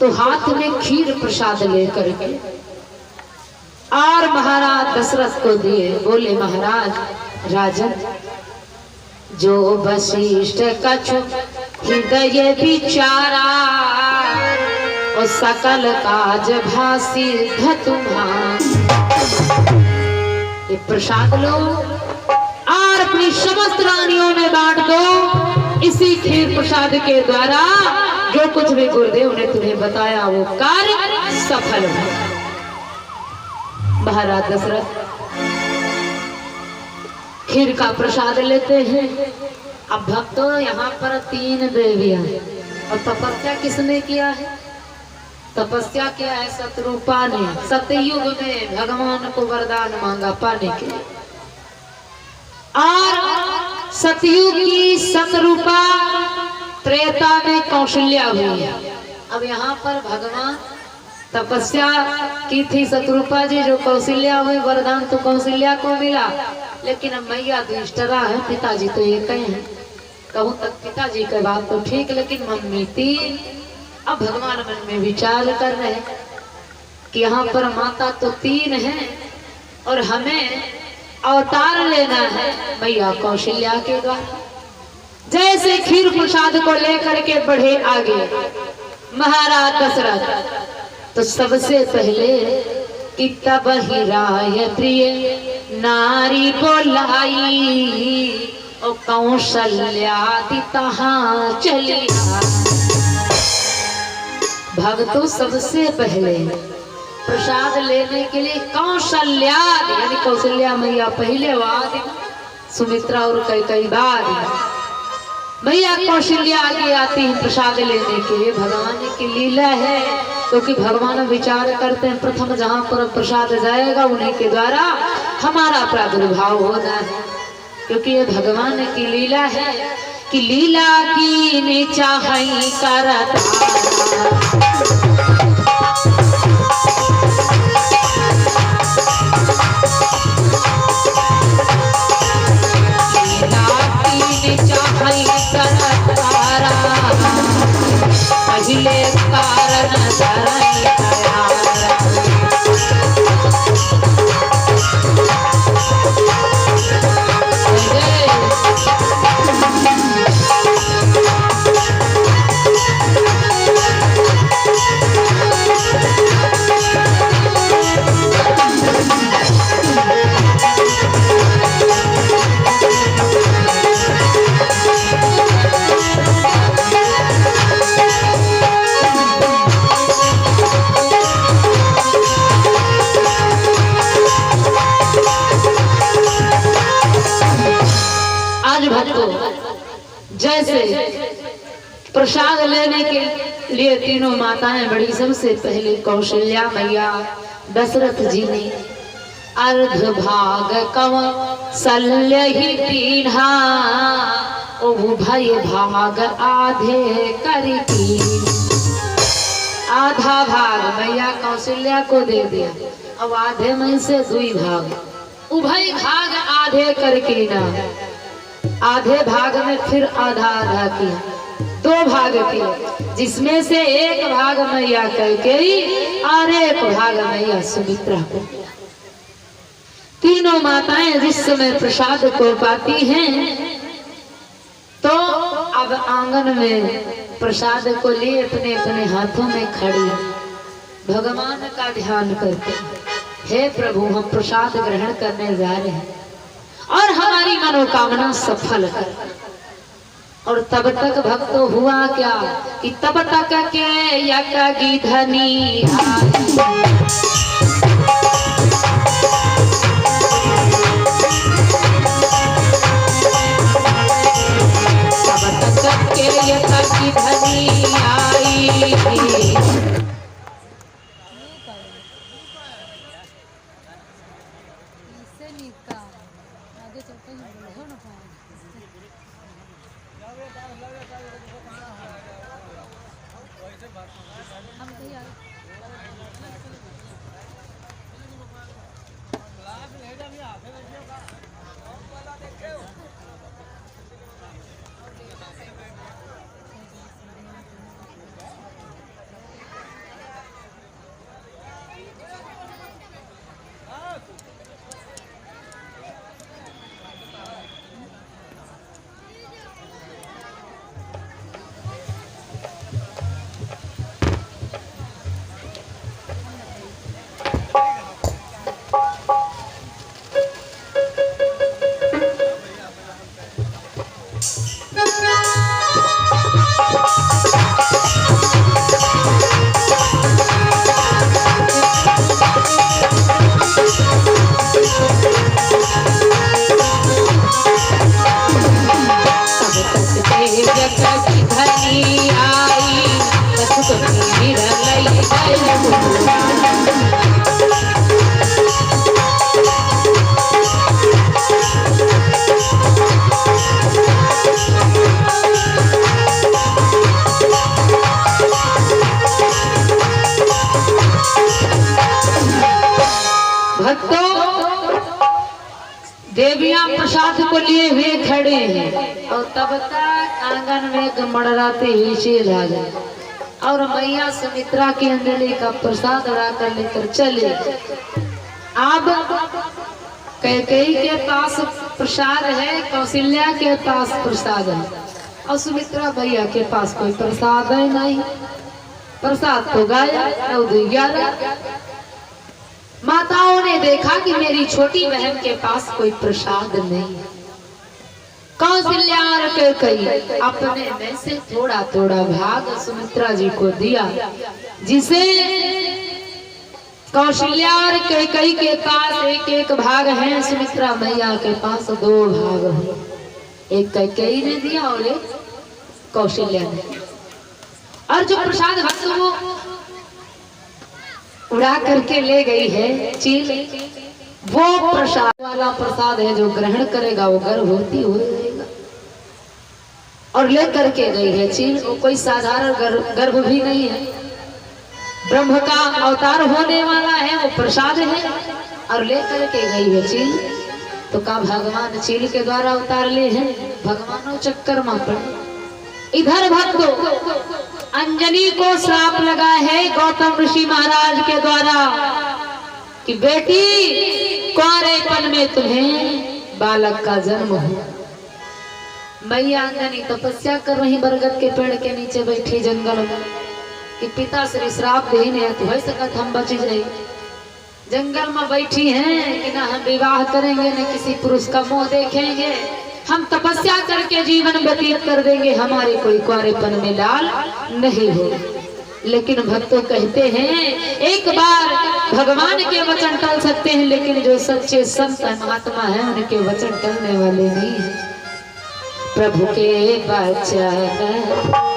तो हाथ में खीर प्रसाद लेकर के और महाराज दशरथ को दिए। बोले महाराज राजन जो वशिष्ठ कछु हृदय विचारा और सकल काज भासी तुम्हारा। ये प्रसाद लो और अपनी समस्त रानियों में बांट दो। इसी खीर प्रसाद के द्वारा जो कुछ भी गुरुदेव ने तुम्हें बताया वो कार्य सफल हो। महाराज दशरथ खीर का प्रसाद लेते हैं। अब भक्तों यहाँ पर 3 देवियां और तपस्या किसने किया है? तपस्या किया है शत्रुपा ने। सतयुग में भगवान को वरदान मांगा पाने के लिए, और सतयुग की शतरूपा त्रेता में कौशल्या हुई है। अब यहाँ पर भगवान तपस्या की थी शत्रुपा जी, जो कौशल्या हुई, वरदान तो कौशल्या को मिला, लेकिन अब मैया दुष्टरा है, पिताजी तो एक ही हैं। कहूँ तक पिताजी की बात तो ठीक, लेकिन मम्मी 3। अब भगवान मन में विचार कर रहे हैं कि यहाँ पर माता तो 3 हैं और हमें अवतार लेना है मैया कौशल्या के द्वारा। जैसे खीर प्रसाद को लेकर के बढ़े आगे महाराज दशरथ, तो सबसे पहले कि तब ही राय प्रिय नारी बोलाई और कौशल्या तहाँ चली। भक्तों सबसे पहले प्रसाद लेने के लिए कौशल्या यानी कौशल्या मैया पहले बाद, सुमित्रा और कई बार मैया कौशल्या आगे आती है प्रसाद लेने के लिए। भगवान की लीला है, क्योंकि भगवान विचार करते हैं प्रथम जहाँ पर प्रसाद जाएगा उन्हीं के द्वारा हमारा प्रादुर्भाव होना है, क्योंकि ये भगवान की लीला है कि लीला की ने चाहई करता जैसे प्रसाद लेने के लिए तीनों माताएं बड़ी, सबसे पहले कौशल्या मैया दशरथ जी ने अर्ध भाग कौशल्य ही दीन्हा, उभय भाग आधे करती। आधा भाग मैया कौशल्या को दे दिया, अब आधे में से दुई भाग, उभय भाग आधे करके ना, आधे भाग में फिर आधा आधा किया, दो भाग किए, जिसमें से एक भाग मैया कैकेयी और एक भाग मैया सुमित्रा को। तीनों माताएं जिस समय प्रसाद को पाती हैं तो अब आंगन में प्रसाद को लिए अपने अपने हाथों में खड़ी भगवान का ध्यान करते, हे प्रभु हम प्रसाद ग्रहण करने जा रहे हैं और हमारी मनोकामना सफल कर। और तब तक भक्त हुआ क्या कि तब तक के यज्ञ धनी तब तक के यज्ञ धनी आई। देवियां प्रसाद को लिए हुए खड़े हैं और तब तक आंगन में गमड़ाते ही शेर आ गए और मैया सुमित्रा के अंजलि का प्रसाद उड़ाकर लेकर चले। अब कैकेयी के पास प्रसाद है, कौशल्या के पास प्रसाद है और सुमित्रा भैया के पास कोई प्रसाद है नहीं। प्रसाद तो गाया 9-11 माताओं ने देखा कि मेरी छोटी बहन के पास कोई प्रसाद नहीं है। कौशल्या और कैकेयी अपने में से थोड़ा थोड़ा भाग सुमित्रा जी को दिया, जिसे कौशल्या और कैकेयी के पास एक एक भाग है, सुमित्रा मैया के पास 2 भाग है। एक कैकेयी ने दिया और एक कौशल्या ने। और जो प्रसाद भक्त वो उड़ा करके ले गई है चील, वो प्रसाद वाला प्रसाद है जो ग्रहण करेगा वो गर्भवती हो जाएगा। और ले करके गई है चील, वो कोई साधारण गर्भ भी नहीं है, ब्रह्म का अवतार होने वाला है, वो प्रसाद है और ले करके गई है चील। तो का भगवान चील के द्वारा उतार ले हैं, भगवानों चक्कर में पड़े। इधर भक्तों अंजनी को श्राप लगा है गौतम ऋषि महाराज के द्वारा कि बेटी कुंवारेपन में तुम्हें बालक का जन्म हो। मैया अंजनी तपस्या कर रही बरगद के पेड़ के नीचे बैठी जंगल में कि पिता श्री श्राप देने तो हो सकत हम बच जाए। जंगल में बैठी हैं कि ना हम विवाह करेंगे न किसी पुरुष का मुंह देखेंगे, हम तपस्या करके जीवन व्यतीत कर देंगे, हमारे कोई कुंवारेपन में लाल नहीं हो। लेकिन भक्तों कहते हैं एक बार भगवान के वचन टल सकते हैं, लेकिन जो सच्चे संत महात्मा हैं उनके वचन टलने वाले नहीं है। प्रभु के वचन पर चाहती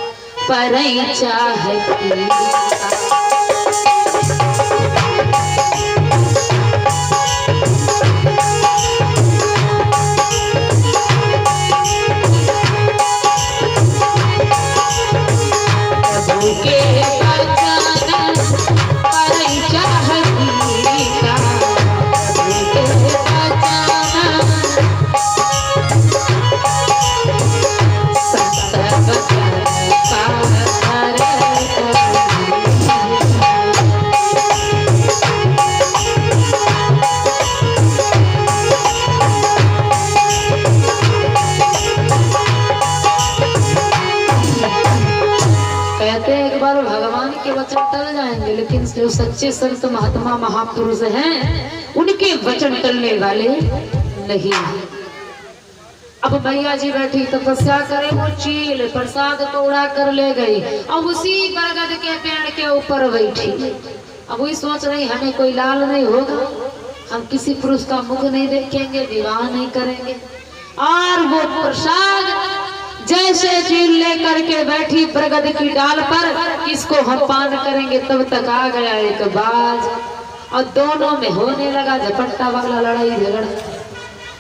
टल जाएंगे, लेकिन जो सच्चे संत महात्मा महापुरुष हैं उनके वचन टलने वाले नहीं। अब मैया जी बैठी तपस्या करे, वो चील प्रसाद को उड़ा कर ले गई। अब उसी बरगद के पेड़ के ऊपर बैठी, अब वही सोच रही हमें कोई लाल नहीं होगा, हम किसी पुरुष का मुख नहीं देखेंगे, विवाह नहीं करेंगे। और वो प्रसाद जैसे चील लेकर के बैठी बरगद की डाल पर, किसको हम पान करेंगे, तब तक आ गया एक बाज और दोनों में होने लगा झपट्टा वाला लड़ाई झगड़ा।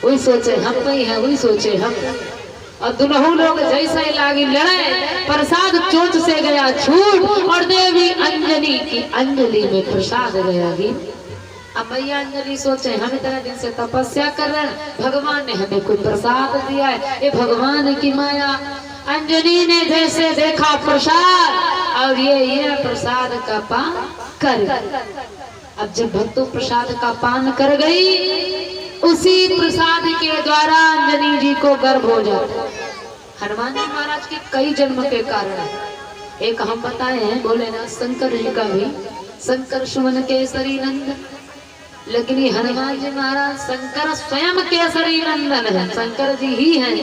वही सोचे हम नहीं है, वही सोचे हम, और दोनों लोग जैसे ही लागी लड़े, प्रसाद चोंच से गया छूट और देवी अंजनी की अंजलि में प्रसाद गया गिर। अब मैया अंजलि सोचे हम इतना दिन से तपस्या कर रहे हैं, भगवान ने हमें कोई प्रसाद दिया है, ये भगवान की माया। अंजनी ने जैसे देखा प्रसाद और ये प्रसाद का पान कर। अब जब भक्तों प्रसाद का पान कर गई, उसी प्रसाद के द्वारा अंजनी जी को गर्भ हो जाता। हनुमान जी महाराज के कई जन्म के कारण, एक हम बताए हैं बोले ना शंकर जी का भी, शंकर सुमन केसरी नंदन, लेकिन ये हनुमान जी महाराज शंकर स्वयं केसरी नंदन है, शंकर जी ही हैं।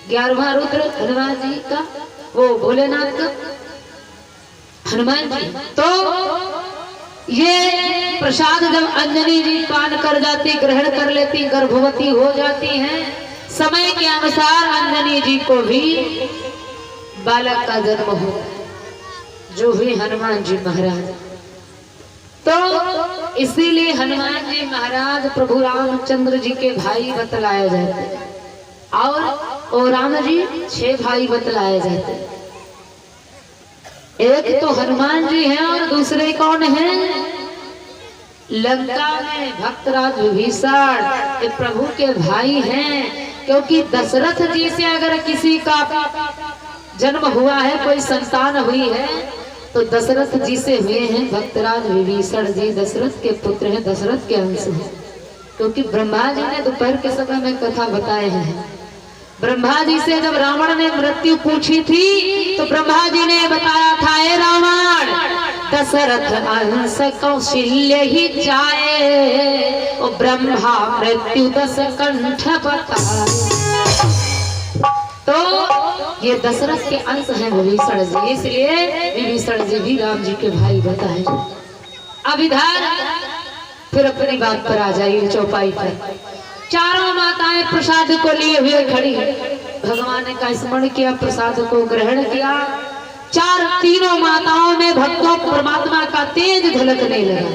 11वां रुद्र हनुमान जी का, वो भोलेनाथ का हनुमान जी। तो ये प्रसाद जब अंजनी जी पान कर जाती, ग्रहण कर लेती, गर्भवती हो जाती हैं, समय के अनुसार अंजनी जी को भी बालक का जन्म हो, जो हुए हनुमान जी महाराज। तो इसीलिए हनुमान जी महाराज प्रभु रामचंद्र जी के भाई बतलाए जाते हैं, और राम जी 6 भाई बतलाए जाते हैं। एक तो हनुमान जी हैं और दूसरे कौन हैं? लंका में भक्तराज विभीषण, ये प्रभु के भाई हैं। क्योंकि दशरथ जी से अगर किसी का जन्म हुआ है, कोई संतान हुई है, तो दशरथ जी से हुए हैं भक्तराज विभीषण जी, दशरथ के पुत्र हैं, दशरथ के अंश हैं। क्योंकि ब्रह्मा जी ने दोपहर के समय में कथा बताए हैं, ब्रह्मा जी से जब रावण ने मृत्यु पूछी थी, तो ब्रह्मा जी ने बताया था, हे रावण, दशरथ अंश कौशल्य ही जाए, ओ ब्रह्मा मृत्यु 10 कंठ बताए। तो ये दशरथ के अंश हैं विभीषण जी, इसलिए विभीषण जी भी राम जी के भाई बताए। अब इधर फिर अपनी बात पर आ जाइए, चौपाई पर। चारों माताएं प्रसाद को लिए हुए खड़ी, भगवान ने का स्मरण किया, प्रसाद को ग्रहण किया। तीनों माताओं में भक्तों परमात्मा का तेज झलकने लगा।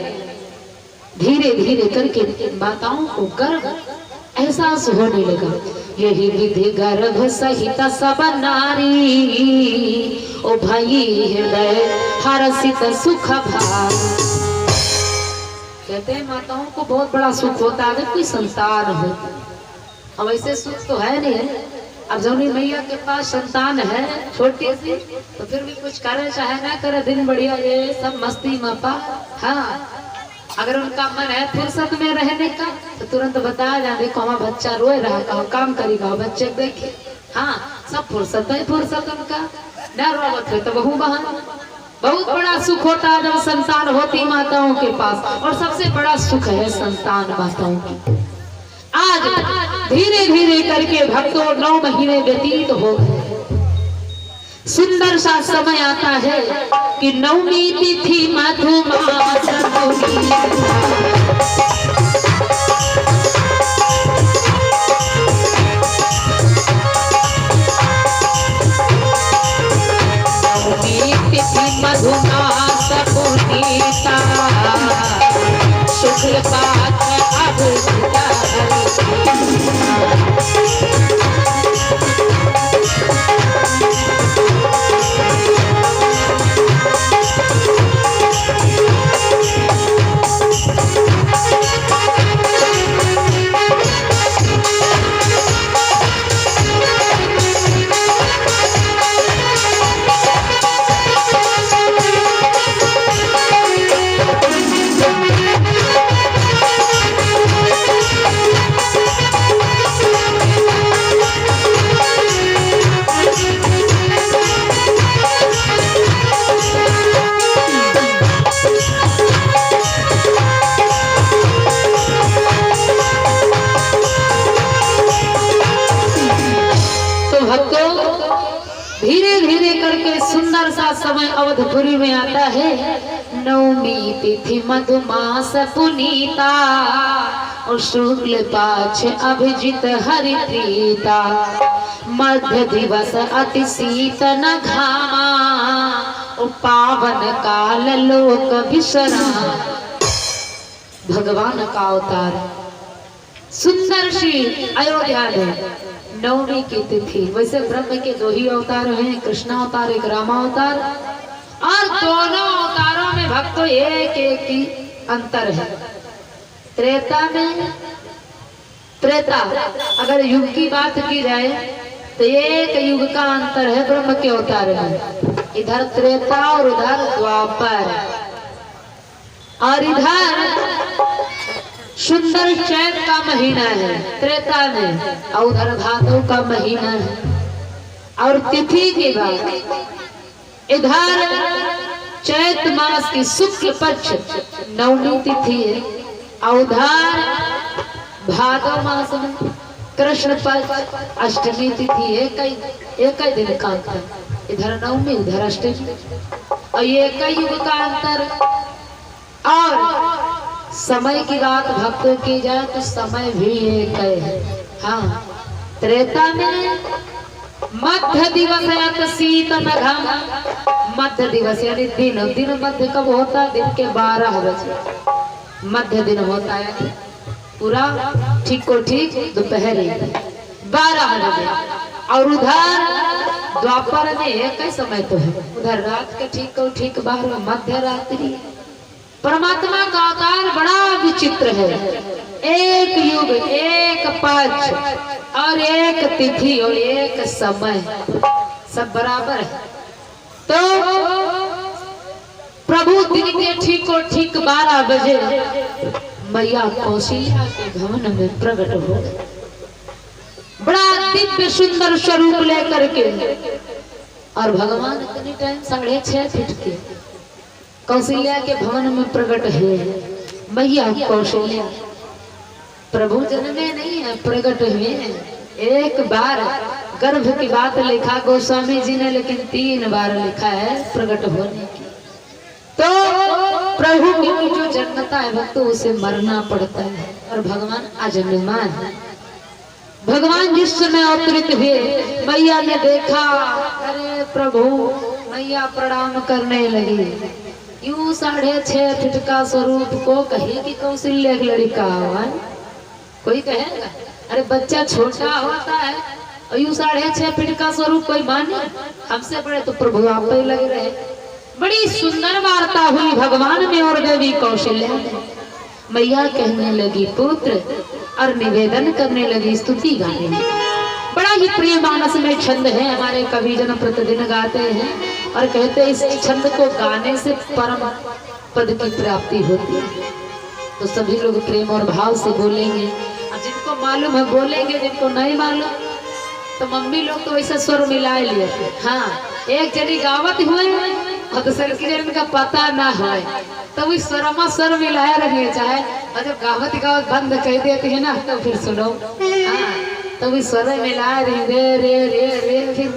धीरे धीरे करके माताओं को गर्भ एहसास होने लगा। यही विधि गर्भ सहित सब नारी, ओ भाई हृदय हर्षित सुख भाव। कहते हैं माताओं को बहुत बड़ा सुख होता है अगर कोई संतान हो। अब ऐसे सुख तो है नहीं है। अब जौनी मैया के पास संतान है छोटी सी, तो फिर भी कुछ करे चाहे ना करे, दिन बढ़िया ये सब मस्ती मपा, हाँ अगर उनका मन है फुर्सत में रहने का तो तुरंत बताया जाए, देखो हमारा बच्चा रोए रहा, कहो काम करेगा बच्चे देखे। हाँ, सब फुर्सत है, फुर्सत उनका न रोवत है तो बहू बहन। बहुत बड़ा सुख होता है जब संतान होती माताओं के पास, और सबसे बड़ा सुख है संतान माताओं की। आज धीरे धीरे करके भक्तों 9 महीने व्यतीत हो गए। सुंदर सा समय आता है कि 9वीं तिथि मधुमास पुनीता शुक्ल पाठ धीरे धीरे करके सुंदर सा समय अवधपुरी में आता है। 9वीं तिथि मधुमास पुनीता और शुक्ल पाक्ष अभिजित हरिप्रीता मध्य दिवस अति शीत न घामा और पावन काल लोक विश्राम। भगवान का अवतार सुंदर सी अयोध्या में 9वीं की तिथि। वैसे ब्रह्म के 2 ही अवतार हैं, कृष्ण अवतार एक रामावतार, और दोनों अवतारों में भक्तों एक एक ही अंतर है। त्रेता में त्रेता अगर युग की बात की जाए तो एक युग का अंतर है ब्रह्म के अवतार में। इधर त्रेता और उधर द्वापर, और इधर सुंदर चैत का महीना है त्रेता में, और उधर भादव का महीना है। और तिथि के बाद इधर चैत मास की शुक्ल पक्ष 9वीं तिथि है, और उधर भादव मास में कृष्ण पक्ष अष्टमी तिथि है। एक ही दिन का अंतर, इधर 9वीं उधर अष्टमी, और एक ही युग का अंतर। और समय की बात भक्तों की जाए तो समय भी एक है। हाँ, त्रेता में मध्य दिवस शीत न घम, मध्य दिवस यानी दिन। दिन मध्य कब होता है? दिन के 12 बजे मध्य दिन होता है, पूरा ठीक को ठीक दोपहर 12 बजे। और उधर द्वापर में एक ही समय तो है, उधर रात के ठीक को ठीक 12 मध्य रात्रि। परमात्मा का अवतार बड़ा विचित्र है। एक युग, एक पक्ष और एक तिथि और एक समय, सब बराबर है। तो प्रभु दिन के ठीक को ठीक 12 बजे मैया कौशल्या के भवन में प्रकट हो गए, बड़ा दिव्य सुंदर स्वरूप लेकर के। और भगवान इतनी टाइम 6.5 फीट के कौशल्या के भवन में प्रकट है। मैया कौशल्या प्रभु जन्मे नहीं है, प्रकट हुए हैं। एक बार गर्भ की बात लिखा गोस्वामी जी ने, लेकिन 3 बार लिखा है प्रकट होने की। तो प्रभु की जो जन्मता है भक्तों उसे मरना पड़ता है, और भगवान अजन्मा है। भगवान जिस समय अवतरित हुए, मैया ने देखा, अरे प्रभु, मैया प्रणाम करने लगी। यूं 6.5 फीट का स्वरूप को कहे कि कौशल्या की लड़का हुआ, कोई कहेगा? अरे बच्चा छोटा होता है और यूं 6.5 फीट का स्वरूप कोई माने? हमसे बड़े तो प्रभु आप ही लगे रहे। बड़ी सुंदर वार्ता हुई भगवान में और देवी कौशल्या में। मैया कहने लगी पुत्र, और निवेदन करने लगी, स्तुति गाने में। बड़ा ही प्रिय मानस में छंद है, हमारे कवि जन प्रतिदिन गाते हैं और कहते हैं इस छंद को गाने से परम पद की प्राप्ति होती है। तो सभी लोग प्रेम और भाव से बोलेंगे, और जिनको मालूम है बोलेंगे, जिनको नहीं मालूम तो मम्मी लोग तो वैसे स्वर मिला लिए। हाँ, एक जनी गावत हुए और दूसरे की जन का पता ना है तो वही स्वरमा स्वर मिलाया रहिए चाहे, और जब गावत गावत बंद कर देते है ना तो फिर सुनो। हाँ, तो वही स्वर मिला रहे रे रे रे रे फिर।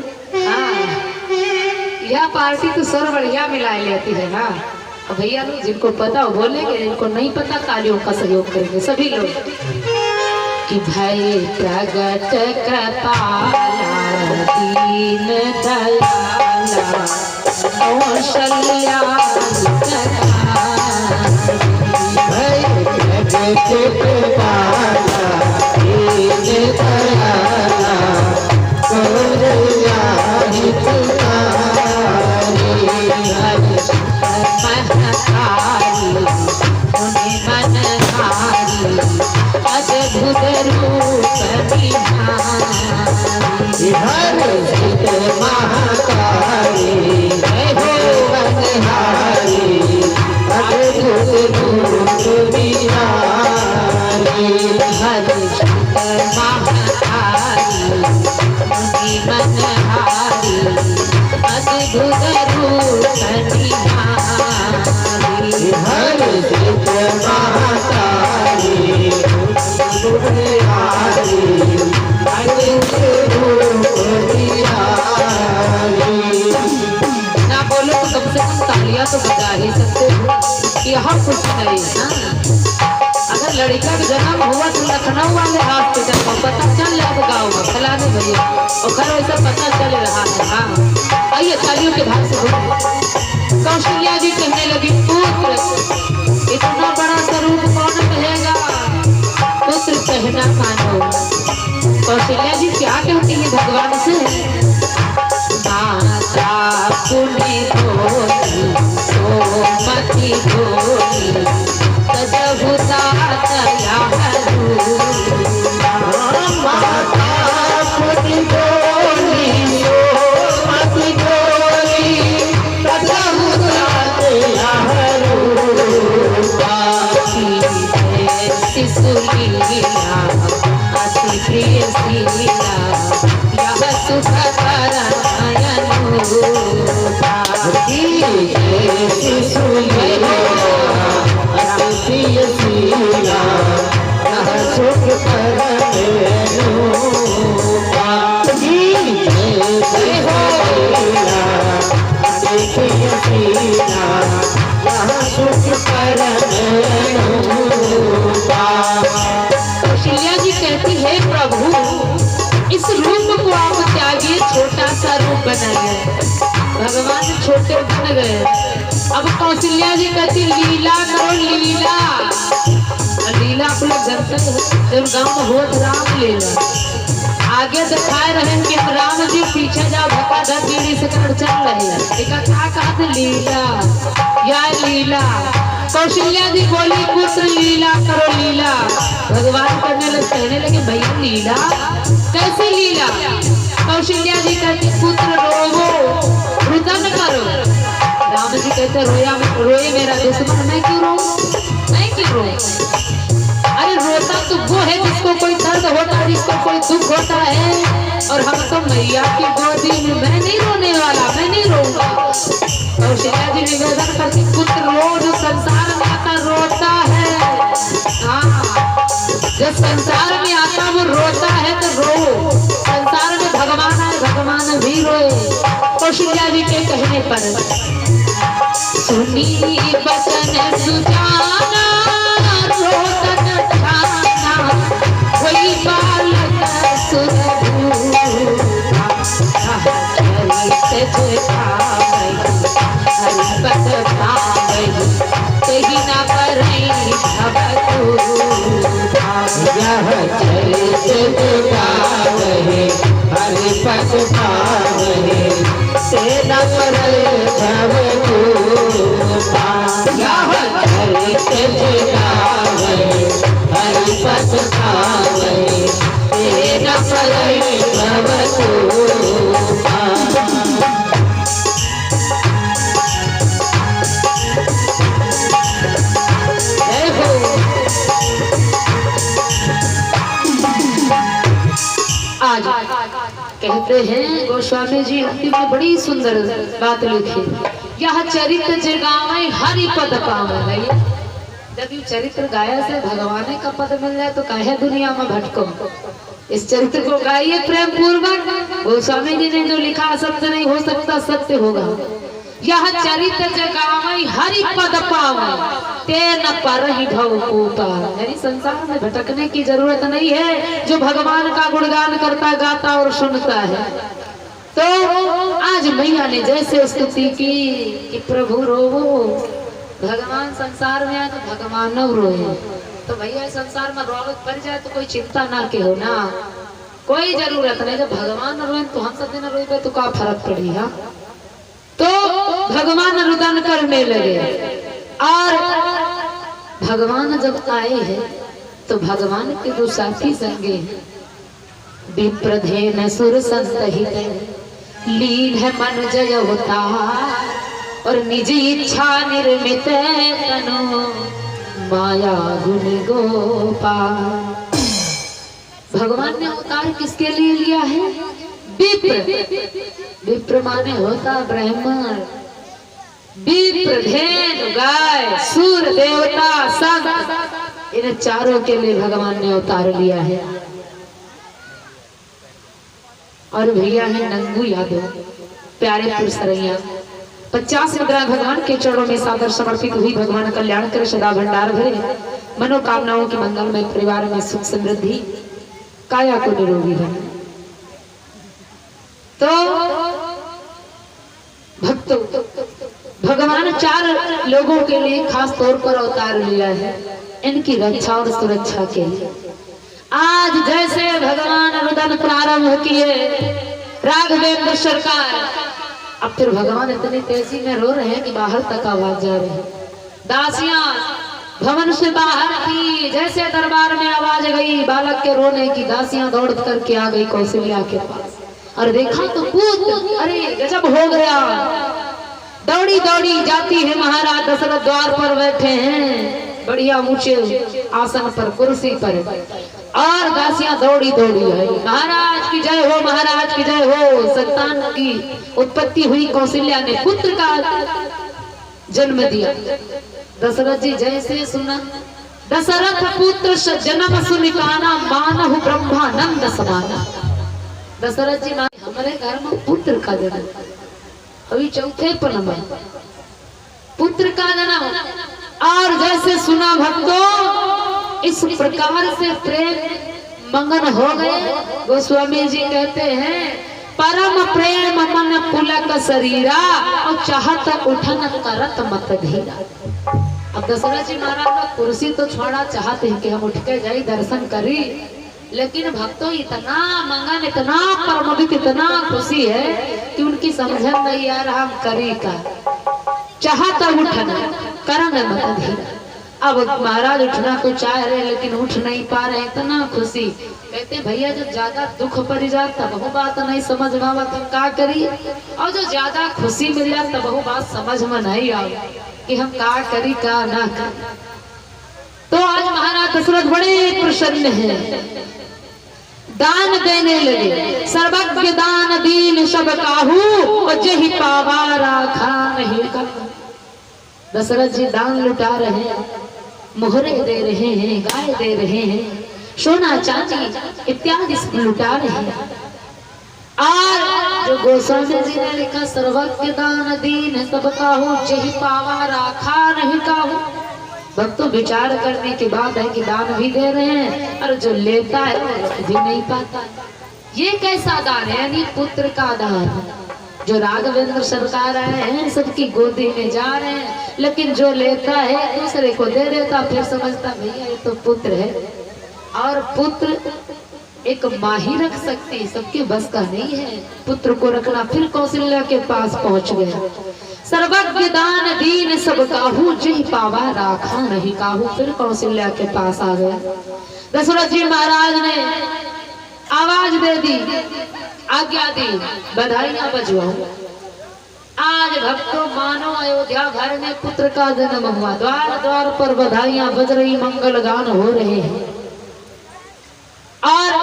हाँ, यह पार्टी तो स्वर बढ़िया मिला लेती है ना। और भैया लोग जिनको पता हो बोलेंगे, जिनको नहीं पता तालियों का सहयोग करेंगे सभी लोग। कि भाई प्रगट कृपाला दीन दयाला कौशल्या भाई प्रगट कृपाला दीन दयाला कौशल्या महतारी उन्हें मनहारी अद्भुत रूप निहारी हर सिद्ध महाकाली हो मनहारी अद्भुत रूप निहारी हर सिद्ध महाकाली उन्हें मनहारी अद्भुत रूप निहारी हर सिद्ध महाकाली ना बोलो तो कम से कम तालियां तो बजा ही सकते हो। यहाँ कुछ नहीं। हाँ, अगर लड़का का जन्म हुआ तो लखनऊ वाले हॉस्पिटल में पता चल जाए गाँव में फलाने भैया और घर वैसा पता चल रहा है। हाँ, आइए तालियों के भाग से बोलो। कौशल्या जी कहने लगी, पुत्र इतना बड़ा स्वरूप कौन कहेगा, पुत्र कहना मानो। कौशल्या जी क्या कहती है भगवान से, माता पुण्य धोती सोमति धोती तजहुता तया माता पुण्य धोती सोमति धोती तजहुता तया सुलीला अति प्रिय शीला यह सुख कौशल्या जी कहती है, प्रभु इस रूप को आप त्यागिए, छोटा सा रूप बनाइए। भगवान छोटे बन गए। अब कौशल्या जी कहती लीला करो लीला। लीला आप लोग जानते हैं, जब गाँव में हो राम लीला आगे दिखाए रहे कि राम जी पीछे जाओ धक्का धक्की से कर चल रहे हैं। एक क्या कहा लीला या लीला। कौशल्या जी बोली, पुत्र लीला करो लीला। भगवान कहने लगे भैया लीला कैसे लीला। कौशल्या जी कहती, पुत्र रोवो रुदन करो। राम जी कहते रोए मेरा दुश्मन, मैं क्यों रो, मैं क्यों रो। अरे रोता तो वो है जिसको कोई दर्द होता है, जिसको कोई दुख होता है, और हम तो मैया की गोदी में। मैं नहीं रोने वाला, मैं नहीं रोऊंगा। कौशल्या जी निवेदन करती, पुत्र रो, जो संसार में आता रोता है। हाँ, जो संसार में आता वो रोता है तो रो। संसार में भगवान है, भगवान भी रोए। कौशल्या जी के कहने पर सुनी बचन सुजाना रोदन ठाना वही बालक सुरभूषा चरित जेठावै हरिपद पावै तेहि न परई भवतूषा। यह चरित जेठावै हरिपद पावै से न परई भवतूषा। यह चरित जेठावै हरिपद पावै से न परई भवतूषा। जय हो। कहते हैं गोस्वामी जी अंतिम में बड़ी सुंदर बात लिखी, यह चरित्र जगावे हरि पद पावे। जब ये चरित्र गाया से भगवान का पद मिल जाए तो काहे दुनिया में भटको। इस चरित्र को गाइए प्रेम पूर्वक। गोस्वामी जी ने जो लिखा सत्य नहीं हो सकता, सत्य होगा। यह चरित्र जगावे हरि पद पावे, ते न पर ही भव पूपा। यानी संसार में भटकने की जरूरत नहीं है, जो भगवान का गुणगान करता, गाता और सुनता है। तो आज मैया ने जैसे स्तुति की कि प्रभु रोवो, भगवान संसार में आए तो भगवान न रोए। तो भैया संसार में रोवत पड़ जाए तो कोई चिंता ना के हो ना, कोई जरूरत नहीं। जब भगवान न रोए तो हम सब दिन रोए तो क्या फर्क पड़ी। हाँ, तो भगवान रुदन करने लगे। और भगवान जब आए हैं तो भगवान के दो साथी संगे हैं, विप्रधेन सुर संतहित लीन है मन जय होता, और निज इच्छा निर्मित तनु माया गुण गोपाल। भगवान ने अवतार किसके लिए लिया है? विप्र। विप्र माने होता ब्राह्मण, विप्र धेनु गाय सूर देवता संत, इन चारों के लिए भगवान ने अवतार लिया है। और भैया है नंगू यादव प्यारे पुरसरैया। 50 मुद्राएं भगवान के चरणों में सादर समर्पित हुई। भगवान कल्याण कर सदा भंडार भरे, मनोकामनाओं की मंगलमय परिवार में सुख समृद्धि, काया को निरोगी बने। तो भक्तों, भगवान 4 लोगों के लिए खास तौर पर अवतार लिया है, इनकी रक्षा और सुरक्षा के लिए। आज जैसे भगवान रुदन प्रारंभ किए राघवेंद्र सरकार, अब फिर भगवान इतनी तेजी में रो रहे हैं कि बाहर तक आवाज जा रही है। दासियां भवन से बाहर की, जैसे दरबार में आवाज गई बालक के रोने की, दासियां दौड़ करके आ गई कौशल्या के पास। और देखा तो पूत, अरे गजब हो गया। दौड़ी दौड़ी जाती है, महाराज दशरथ द्वार पर बैठे हैं, बढ़िया ऊंचे आसन पर, कुर्सी पर, और दासियां दौड़ी दौड़ी आई, महाराज की जय हो, महाराज की जय हो। संतान की उत्पत्ति हुई, कौशल्या ने पुत्र का जन्म दिया। दशरथ जी जैसे सुना, दशरथ पुत्र जन्म सुनिकाना, मानहु ब्रह्मानंद समाना। दशरथ जी हमारे घर में पुत्र का जन्म, अभी 4थे पल में पुत्र का जन्म। और जैसे सुना भक्तों, इस प्रकार से प्रेम मंगन हो गए। गोस्वामी जी कहते हैं, परम प्रेम मन पुलक शरीरा, और चाहत उठन करत मत धीरा। अब दशरथ जी महाराज कुर्सी तो छोड़ा, चाहते हैं कि हम उठ के जाए दर्शन करी, लेकिन भक्तों इतना मंगन, इतना परमोदित, इतना खुशी है कि उनकी समझन नहीं आ रहा हम करी का। चाहता उठना करन मत धीरा। अब महाराज उठना तो चाह रहे लेकिन उठ नहीं पा रहे, इतना खुशी। कहते भैया जब ज्यादा दुख पड़ जाता बहु बात नहीं समझ में आवा तो क्या करिए, और जो ज्यादा खुशी मिल जाता बहु बात समझ में नहीं आवे कि हम क्या करी का ना करी। तो आज महाराज दशरथ बड़े प्रसन्न हैं, दान देने लगे। सर्वज्ञ दान दीन सब काहू, और जही पावा राखा नहीं का। दशरथ जी दान लुटा रहे हैं, मोहरे दे रहे हैं, गाय दे रहे हैं, सोना चांदी इत्यादि लुटा रहे हैं। और जो गोस्वामी जी ने लिखा, सर्वज्ञ दान दीन सब काहू, जही पावा राखा नहीं काहू। भक्तों विचार करने की बात है कि दान भी दे रहे हैं और जो लेता है वो भी नहीं पाता। ये कैसा दान है? यानी पुत्र का दान। जो राघवेंद्र सरकार आए हैं सबकी गोदी में जा रहे हैं, लेकिन जो लेता है दूसरे को दे देता, फिर समझता भैया ये तो पुत्र है। और पुत्र एक माँ ही रख सकती, सबके बस का नहीं है पुत्र को रखना। फिर कौशल्या के पास पहुंच गया। सर्वज्ञ दान दीन सब काहू, जही पावा राखा नहीं काहू। फिर कौशल्या के पास आ गया। दशरथ जी महाराज ने आवाज दे दी, आज्ञा दी, बधाइयां बजवाओ। आज भक्तों मानो अयोध्या घर में पुत्र का जन्म हुआ। द्वार द्वार पर बधाइयां बज रही, मंगल गान हो रहे हैं और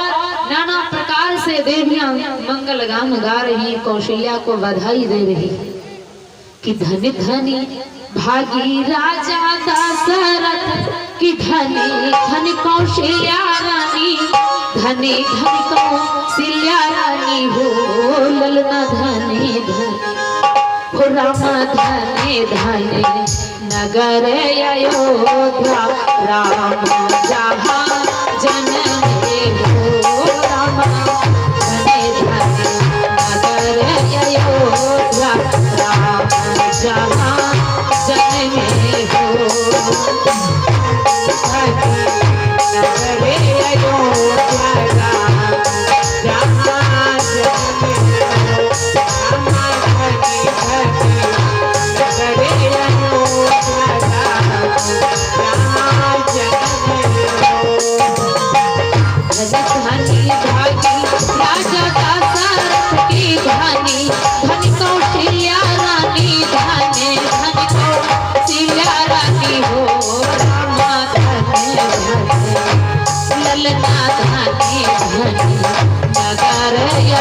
नाना प्रकार से देव देवियां मंगल गान गा रही, कौशल्या को बधाई दे रही कि धनी धनी भागी राजा दशरथ की धनी धनी कौशल्या रानी, धनी धनी कौशल्या रानी हो ललना धनी धनी हो राम धनी धनी नगर अयोध्या राम जहाँ जन्म हो राम धनी धनी नगर अयोध्या राम जहाँ जन्म हो नगर अयोध्या राम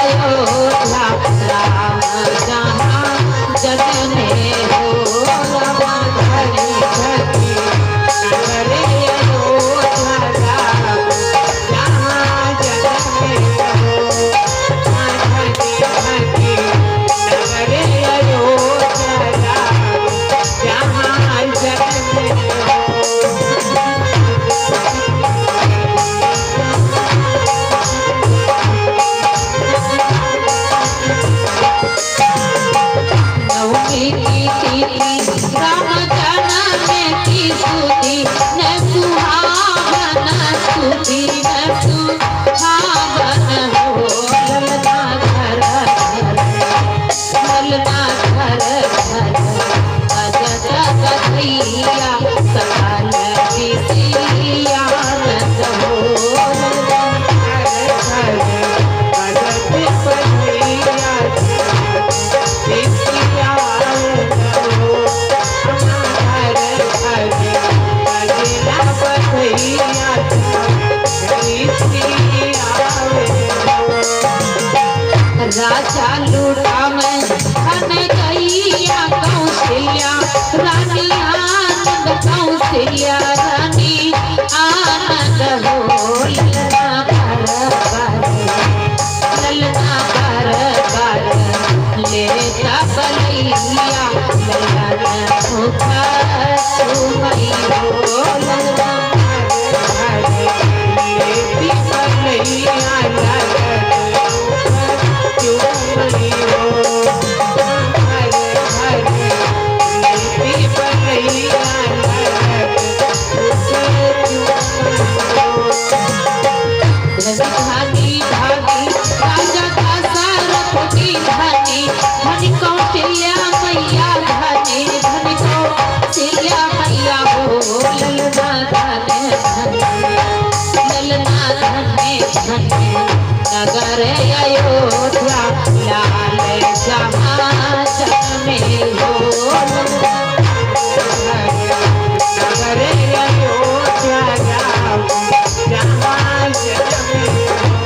जहाँ राजा लूटा में धन गैया कौशल्या रानी आनंद कौशल्या रानी आनंद हो ललना कर लेता बलैया ललन मुखा सुमई हो ललना लेती बलैया नगर अयोध्या लाल जहाँ जन्मे हो नगर अयोध्या राम जहाँ जन्मे हो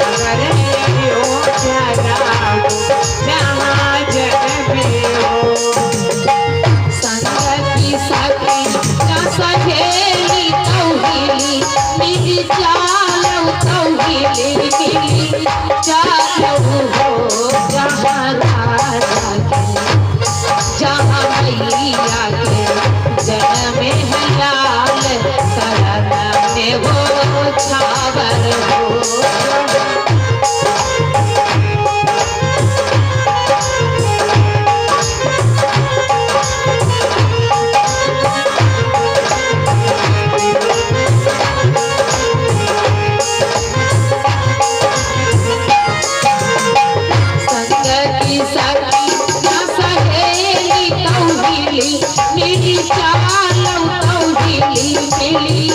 नगर अयोध्या राम जहाँ जन्मे हो संग की सखी न सहेली तौहीली मेरी चालो तौहीली मेरी चालो हो जहाँ राजा के जहाँ मैया के जन्म है लाल शरण में वो छावर हो मेरी चालो तौहीली मेरी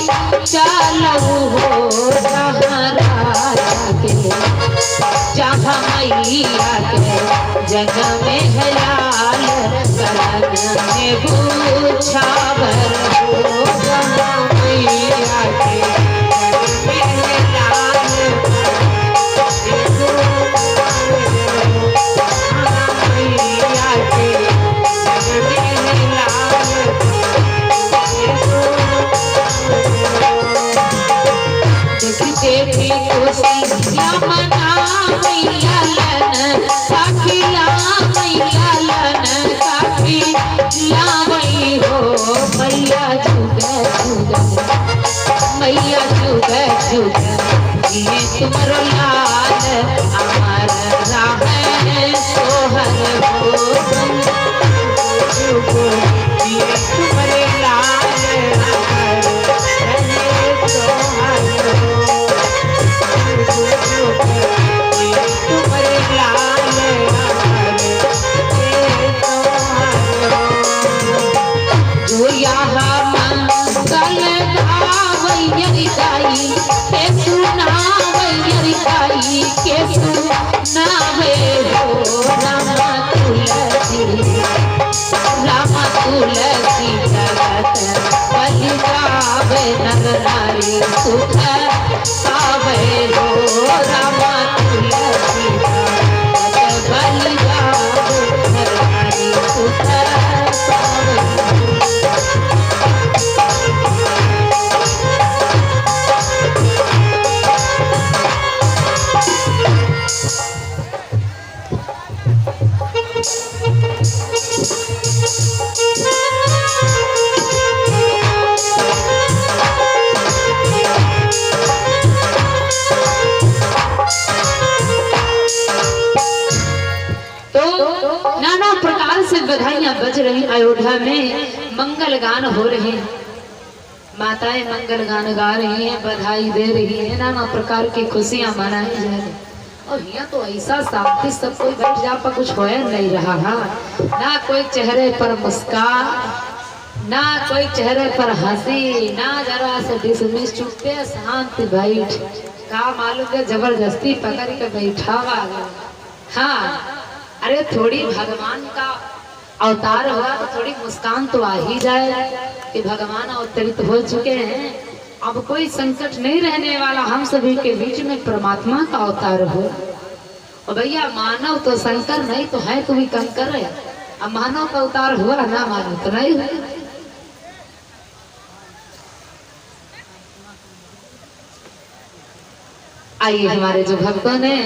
चालो हो जहाँ राजा के जहाँ मैया के जन्म है लाल शरण में वो छावर हो जहाँ मैया के जन्म है लाल यमना मैया लन साखी मैया लन साखी लावई हो मैया जुग मैया जुग जुग ये तुमरो लाल अमर राम सोहर हो जुग ये तुमरे लाल अमर सोहर हो जुग ये तुमरे लाल अमर सोहर हो जो यहाँ मंगल गावैयरी गाई के सुनावैयरी गाई के सुनावे हो रामा तुलसी जगत बलि गावे नर नारी सुख पावे हो रामा तुलसी जगत बलि गावे नर नारी सुख पावे नाना प्रकार से बधाइयां बज रही। अयोध्या में मंगल गान हो रहे हैं, माताएं मंगल गान गा रही हैं, बधाई दे रही हैं, नाना प्रकार की खुशियां मनाई जा रही। और यहाँ तो ऐसा शांति सब कोई बैठ जा पर कुछ हो नहीं रहा ना कोई चेहरे पर मुस्कान, ना कोई चेहरे पर हंसी, ना जरा से डिसमिस, चुपे शांति बैठ का मालूम के जबरदस्ती पकड़ के बैठावा। हाँ अरे थोड़ी भगवान का अवतार हुआ तो थोड़ी मुस्कान तो आ ही जाए कि भगवान अवतरित हो चुके हैं, अब कोई संकट नहीं रहने वाला, हम सभी के बीच में परमात्मा का अवतार हो। और भैया मानव तो शंकर नहीं तो है तो भी कंकर है, अब मानव का अवतार हुआ ना मानव तो नहीं हुआ। आइए हमारे जो भक्तों ने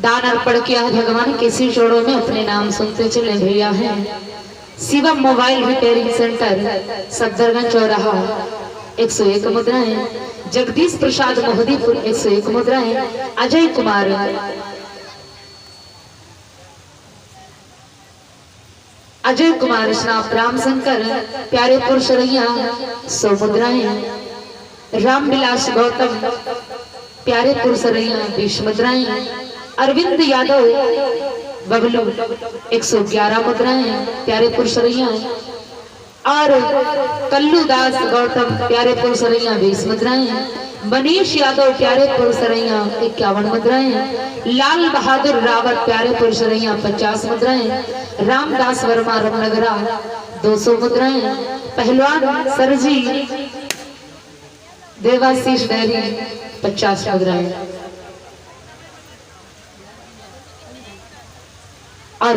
दान अर्पण किया है भगवान के इसी जोड़ों में अपने नाम सुनते चले भैया हैं। Shivam mobile repairing centre Safdarganj चौराहा 101 मुद्राएं, जगदीश प्रसाद मोहदीपुर 101 मुद्राएं, अजय कुमार स्नाप रामशंकर प्यारेपुर सरैया 100 मुद्राएं, रामविलास गौतम प्यारेपुर सरैया 20 मुद्राएं, अरविंद यादव बबलू 111 मुद्राएं प्यारेपुर सरैया, और कल्लू दास गौतम प्यारेपुर सरैया 20 मुद्राएं, मनीष यादव प्यारेपुर सरैया 51 मुद्राएं, लाल बहादुर रावत प्यारेपुर सरैया 50 मुद्राएं, रामदास वर्मा रामनगरा 200 मुद्राएं, पहलवान सरजी देवाशीष डेरी 50 मुद्राएं, और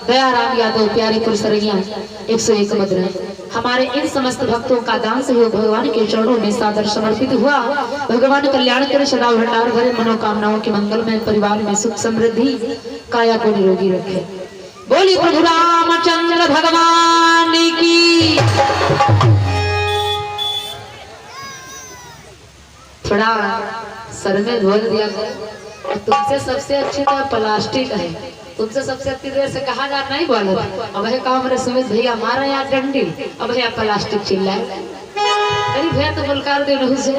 दयाराम यादव प्यारेपुर सरैया 101 मुद्राएं। हमारे इन समस्त भक्तों का दान सहयोग भगवान के चरणों में सादर समर्पित हुआ। भगवान कल्याण करे, सदा भंडार भरे, मनोकामनाओं के मंगल में, परिवार में सुख समृद्धि, काया को निरोगी रखे। बोली प्रभु रामचंद्र भगवान की। थोड़ा सर में बोल दिया और तुमसे सबसे अच्छी तो प्लास्टिक है, तुमसे सबसे अच्छी देर से कहा जा नहीं बोला। अब है काम रे सुमित भैया मारा यार डंडी, अब है प्लास्टिक चिल्लाए, अरे भैया तो बुलकार दे रहू से।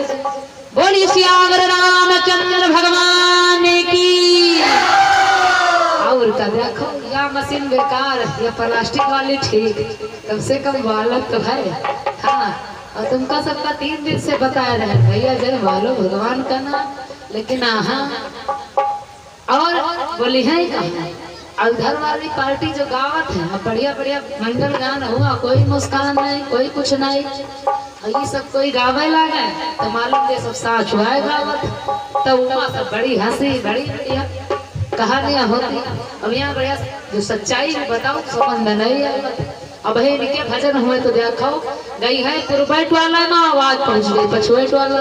बोली श्यावर रामचंद्र भगवान की। और का देखो या मशीन बेकार या प्लास्टिक वाली ठीक, कम से कम बालक तो है। हाँ और तुमका सबका 3 दिन से बताया रहे भैया जय वालो भगवान का नाम, लेकिन और बोली है उधर वाली पार्टी जो गावत है बढ़िया बढ़िया मंगल गान हुआ, कोई मुस्कान नहीं, कोई कुछ नहीं, ये सब कोई गावे लगे तो मालूम ये सब साच हुआ है गावत, तो वहाँ सब बड़ी हंसी बड़ी बढ़िया कहानियां होती। अब यहाँ बढ़िया जो सच्चाई बताओ समझ में नहीं है। अब है इनके भजन हुए तो देखो गई है पुरबैठ वाला में आवाज पहुंच गई पछुएट वाला।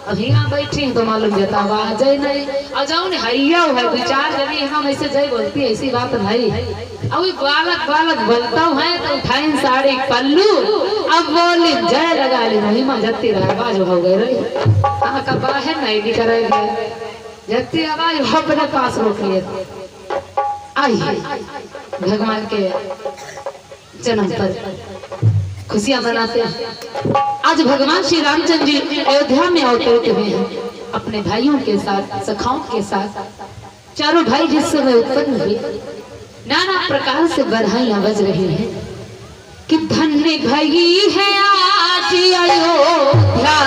अब यहाँ बैठी हैं तो मालूम देता आवाज है नहीं और जाओ ने हैया है विचार जब हम ऐसे जय बोलती है ऐसी बात नहीं। अब बालक बालक बोलता है तो उठाई साड़ी पल्लू अब बोली जय लगा ली महिमा जत्ती रहा आवाज हो गई रही कहाँ का बाहर नहीं दिख रहे जत्ती आवाज अपने पास रोक लिए। आइए भगवान के जन्म पर खुशियां मनाते हैं। आज भगवान श्री रामचंद्र जी अयोध्या में अवतरित हुए हैं अपने भाइयों के साथ सखाओं के साथ। चारों भाई जिस समय उत्पन्न हुए नाना प्रकार से बधाइयां बज रही हैं कि धन्य भई है आज अयोध्या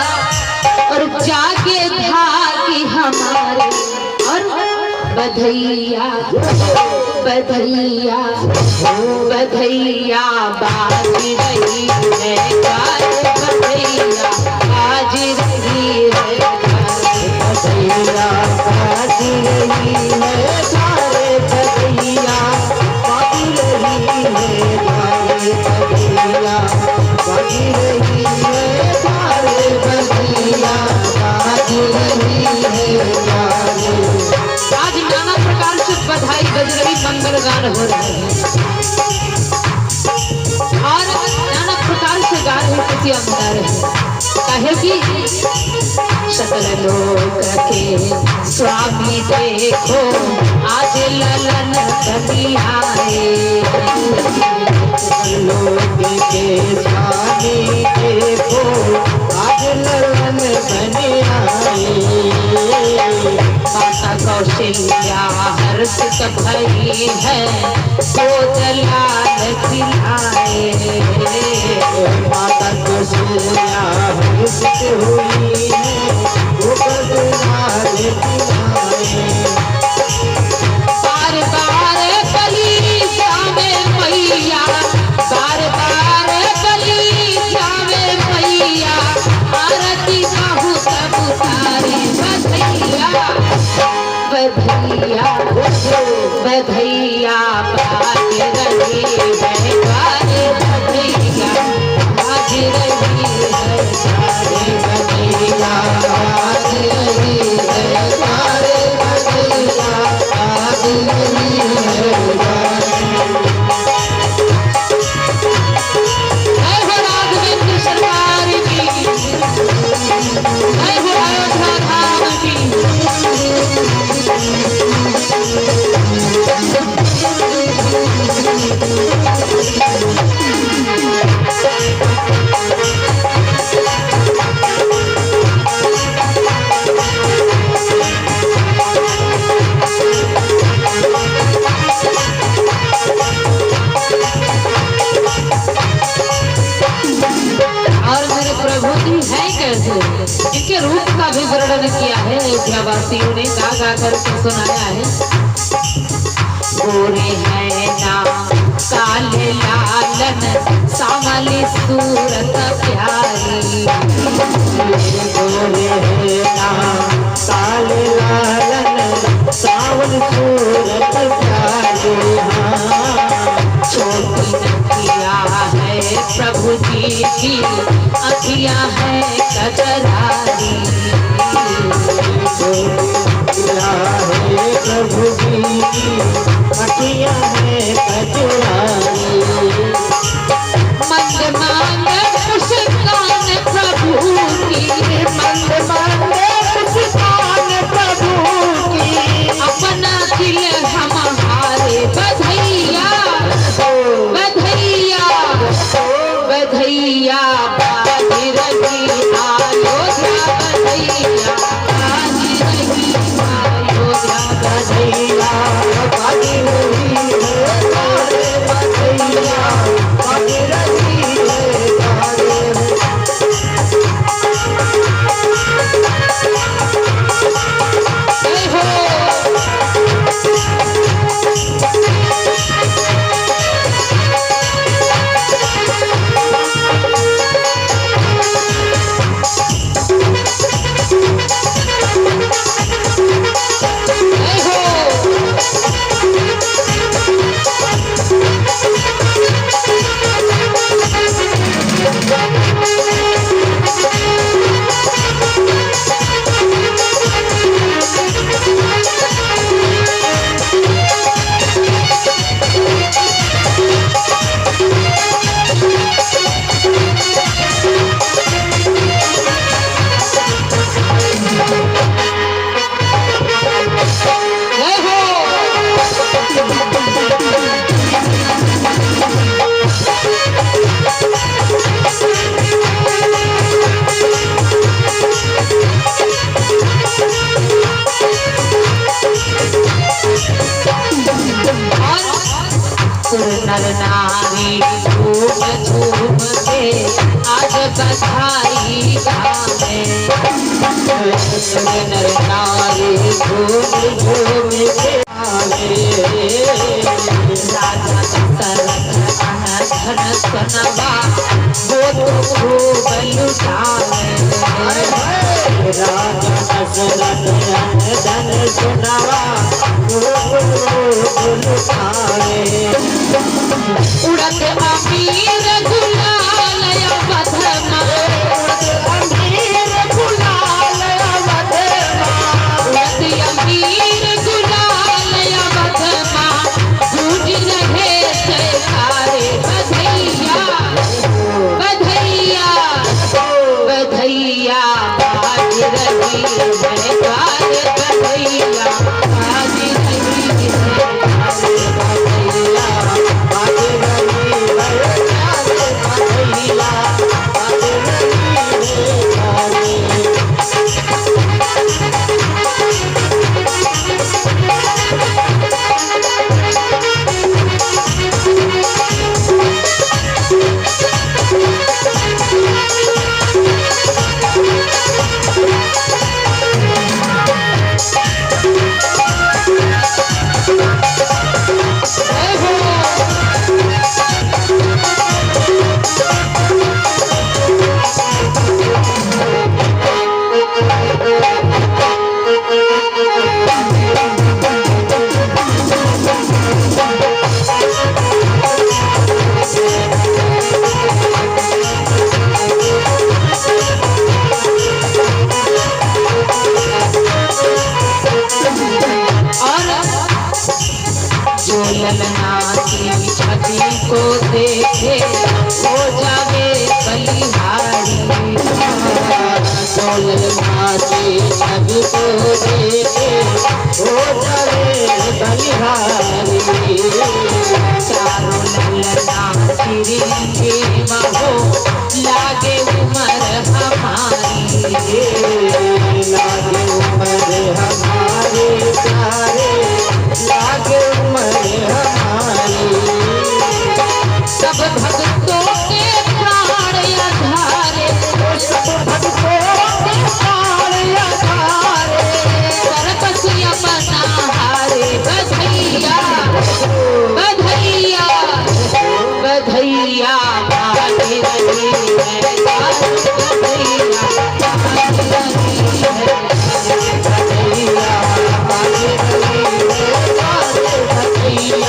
और जागे भाग्य हमारे और बधैया बधैया बधैया बाजी रही है बधैया बाजी रही है बधैया बाजी रही है सारे बधैया बाजी रही है बधैया बाजी रही है सारे बधैया बाजी रही है। आज नाना प्रकार से बधाई बज रही मंगल गान हो रहे हैं और नाना प्रकार से गा रहे खुशियां मना रहे हैं। कहे कि सकल लोक के स्वामी देखो आज ललन कभी आए लोक के स्वामी देखो आज ललन बने आए। माता कौशल्या हर्षित भई है गोद लाल खिलाए माता कौशल्या हर्षित हुई है गोद लाल खिलाए। बार बार कली जावे मैया बार बार कली जावे मैया आरती बहुत उतारे बधैया बधैया बाज रही है बारे बधैया बाज रही है सारे बधैया बाज रही है सारे बधैया बाज रही है। राघवेंद्र सरकार की जय हो अयोध्या धाम की। और मेरे प्रभु जी हैं कैसे इनके रूप का भी वर्णन किया है अयोध्यावासियों ने गा गा करके सुनाया है। गोरे हैं ना काले लालन सामली सूरत प्यारी गोरे है ना काले लालन सावन सूरत प्यारी। छोटी नकिया है प्रभु जी की अखिया है कजरारी है प्रभु जी की अखिया है कजरारी। मंद मांग मुस्कान प्रभु की मंद मांग मुस्कान प्रभु की अपना दिल हमारे बधैया बधैया बधैया बाज रही अयोध्या बधैया बाज रही अयोध्या बधैया बाजी रही है सारे बधैया बाजी रही है सारे। जय हो नर नारी झूम झूम के आज बधाई गावे। नर नारी झूम झूम के आवे। राजा दशरथ अनधन सुनवा वो तो खूब लुटावे। राजा दशरथ धन सुनावा लुटावे। उड़त अमीर गुलाल अवधमा, अमीर गुलाल अवधमा, उड़त अमीर गुलाल अवधमा, गूंज रहे जयकारे बधैया बधैया बधैया बाज रही जयकार बधैया बाज रही है। ललना की छवि को देखे हो जावे बलिहारी। ललना की छवि को देखे हो जावे बलिहारी। चारों ललना फिरेंगे महो लागे उमर हमारी। लागे उमर हमारे प्यारे, लागे उमर हमारी। सब भक्तों के प्राण आधारे, सब भक्तों के प्राण आधारे, सरपसिया बना हारे बधैया बधैया बधैया बाजी रही है बधैया बाजी रही है। बधैया बाजी रही है, बधैया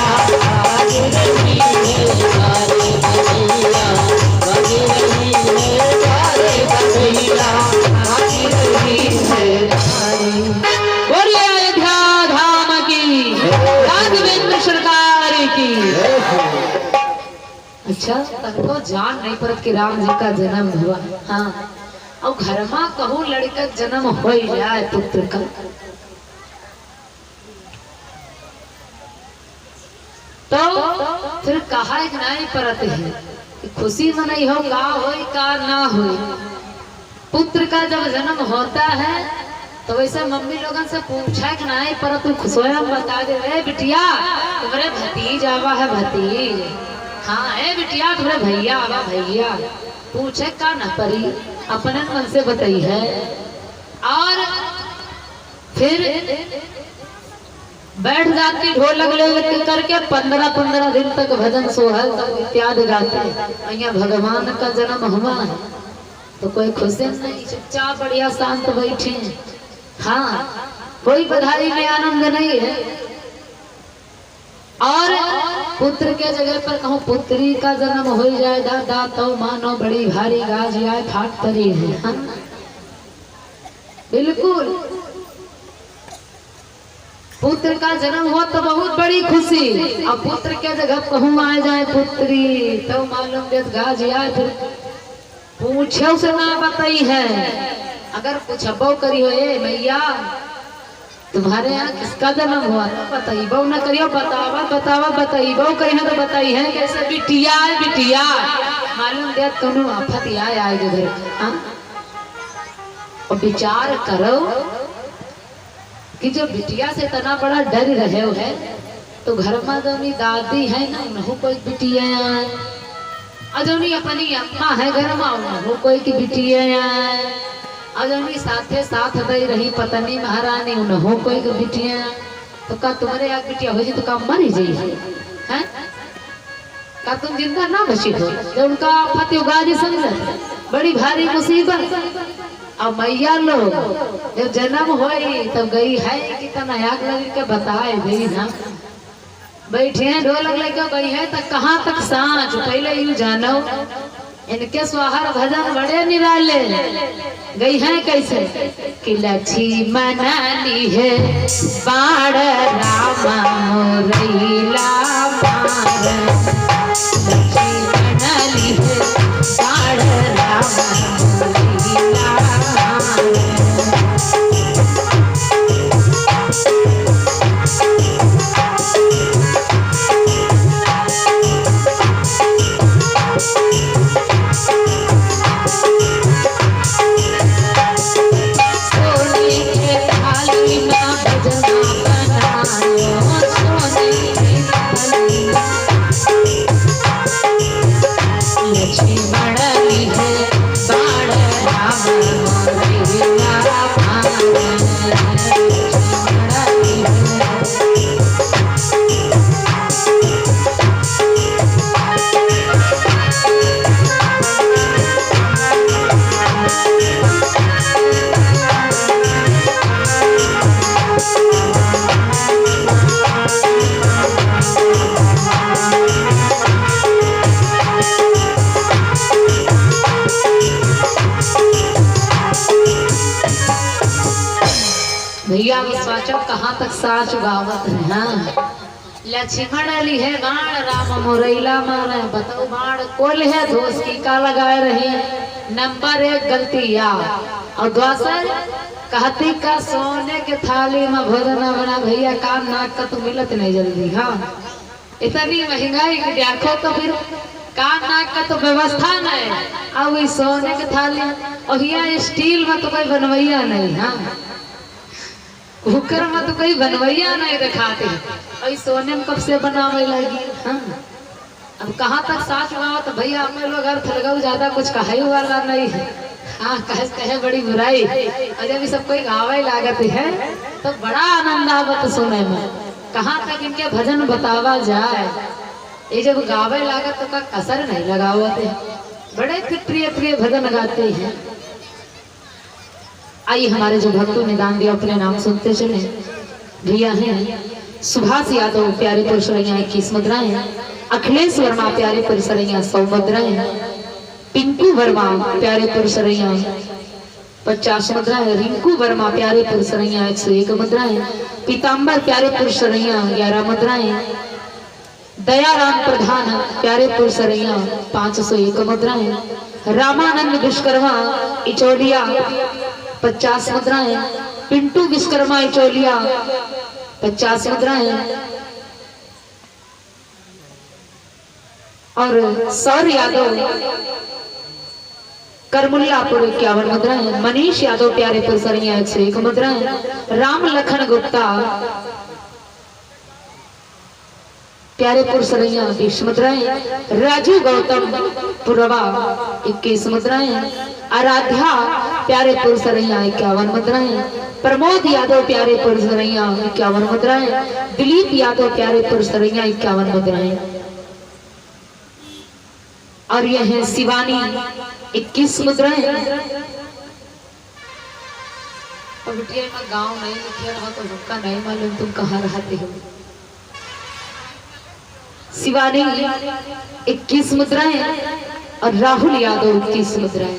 बाजी रही है, बधैया बाजी रही है, बधैया बाजी रही है। बोलिए अयोध्या धाम की, राघवेंद्र सरकार की। अच्छा तनको जान नहीं पड़त कि राम जी का जन्म हुआ। हाँ और घर में कहूँ लड़का जन्म हो जाए पुत्र का तो फिर कहा नहीं पड़त है कि खुशी मनाई हो का हो का ना हो। पुत्र का जब जन्म होता है तो वैसे मम्मी लोगों से पूछा कि नहीं पड़त, तू स्वयं बता दे बिटिया तुम्हारे भतीज आवा है भतीज। हाँ है बिटिया तुम्हारे भैया आवा भैया। पूछे का न परी अपने मन से बताई है। और फिर बैठ जाती ढोलक ले करके 15-15 दिन तक भजन सोहल इत्यादि गाते। यहाँ भगवान का जन्म हुआ है तो कोई खुशी नहीं, चुपचाप बढ़िया शांत बैठे। हाँ कोई बधाई में आनंद नहीं है। और पुत्र के जगह पर कहूँ पुत्री का जन्म हो जाए दादा तो मानो बड़ी भारी गाज आए फाट तरी है। हाँ? बिल्कुल पुत्र का जन्म हो तो बहुत बड़ी खुशी। अब पुत्र के जगह कहूँ आ जाए पुत्री तो मालूम देत गाज आए फिर पूछे से ना बताई है। अगर कुछ अबो करी हो मैया तुम्हारे यहाँ किसका जन्म हुआ तो बताइबो न करियो, बतावा बतावा बताइबो कहीं तो बताई है कैसे बिटिया बिटिया मालूम देत कोनो आफत आए घर। हाँ और विचार करो कि जो बिटिया से इतना बड़ा डर रहे हो है तो घर में जौनी दादी है ना उन्हों कोई बिटिया आए, और जौनी अपनी अम्मा है घर में उन्हों कोई की बिटिया आए, और जौनी साथे साथ दई रही पत्नी महारानी उन्हों कोई की बिटिया। तो का तुम्हारे एक बिटिया हो जी तो का मरी जाई है, का तुम जिंदा ना बची हो। जब उनका फतेह उगाजी समझ बड़ी भारी मुसीबत। अब मैया लोग जब जन्म होई तब गई है कितना आग लग के बताए गई ना, बैठे हैं ढोलक लेके गई है तक कहाँ तक सांझ। पहले यू जानो इनके स्वाहार भजन बड़े निराले गई है कैसे कि लक्ष्मण ली है बाण रामा मोरैला मार, लक्ष्मण ली है बाण रामा मोरैला मार। भैया सोचो कहाँ तक साच गावत है। हाँ लक्ष्मण ली है बाण राम मोरैला मारे, बताओ बाण कोल है दोस्त की का लगाए रहे। नंबर 1 गलती या और दूसर कहती का सोने के थाली में भोजन बना भैया का नाक का तो मिलत नहीं जल्दी। हाँ इतनी महंगाई देखो तो फिर का नाक का तो व्यवस्था नहीं, अब सोने के थाली और यहाँ स्टील में तो कोई बनवैया नहीं। हाँ कुकर में तो कोई बनवैया नहीं दिखाते, और सोने में कब से बनावे लगी। हाँ अब कहाँ तक साच हुआ तो भैया हमें लोग अर्थ लगाओ ज्यादा कुछ कहे वाला नहीं है। हाँ कहे बड़ी बुराई, और जब सब कोई गावे लागत है तो बड़ा आनंद आवत सुने में। कहाँ तक इनके भजन बतावा जाए, ये जब गावे लागत तो का कसर नहीं लगावते, बड़े प्रिय प्रिय भजन गाते हैं। आइए हमारे जो भक्तों ने दान दिया अपने नाम सुनते चले। भैया हैं सुभाष यादव प्यारे पुरसरैया 21 मुद्राएं, अखिलेश वर्मा प्यारे पुरसरैया 100 मुद्राएं, पिंटू वर्मा प्यारे पुरसरैया 50 मुद्राएं, रिंकू वर्मा प्यारे पुरसरैया 101 मुद्राएं, पीताम्बर प्यारे पुरसरैया 11 मुद्राएं, दयाराम प्रधान प्यारे पुरसरैया 501 मुद्राएं, रामानंद विश्वकर्मा इचोलिया 50 मुद्राएं, पिंटू विश्वकर्मा इचोलिया 50 मुद्राएं, और सौर यादव करमुल्लापुर 51 मुद्राएं, मनीष यादव प्यारे पुरसरैया 101 मुद्राएं, राम लखन गुप्ता प्यारे पुरसरैया 20 मुद्राएं, राजू गौतम पुरवा 21 मुद्राएं, आराध्या प्यारे पुरसरैया 51 मुद्राएं, प्रमोद यादव प्यारे पुरसरैया 51 मुद्राएं, दिलीप यादव प्यारे पुरसरैया 51 मुद्राएं, और यह है शिवानी 21 मुद्राएं। अब बिटिया में गांव नहीं लिखे रहा तो उनका नहीं मालूम तुम कहाँ रहते हो। शिवानी 21 मुद्राएं और राहुल यादव 21 मुद्राएं।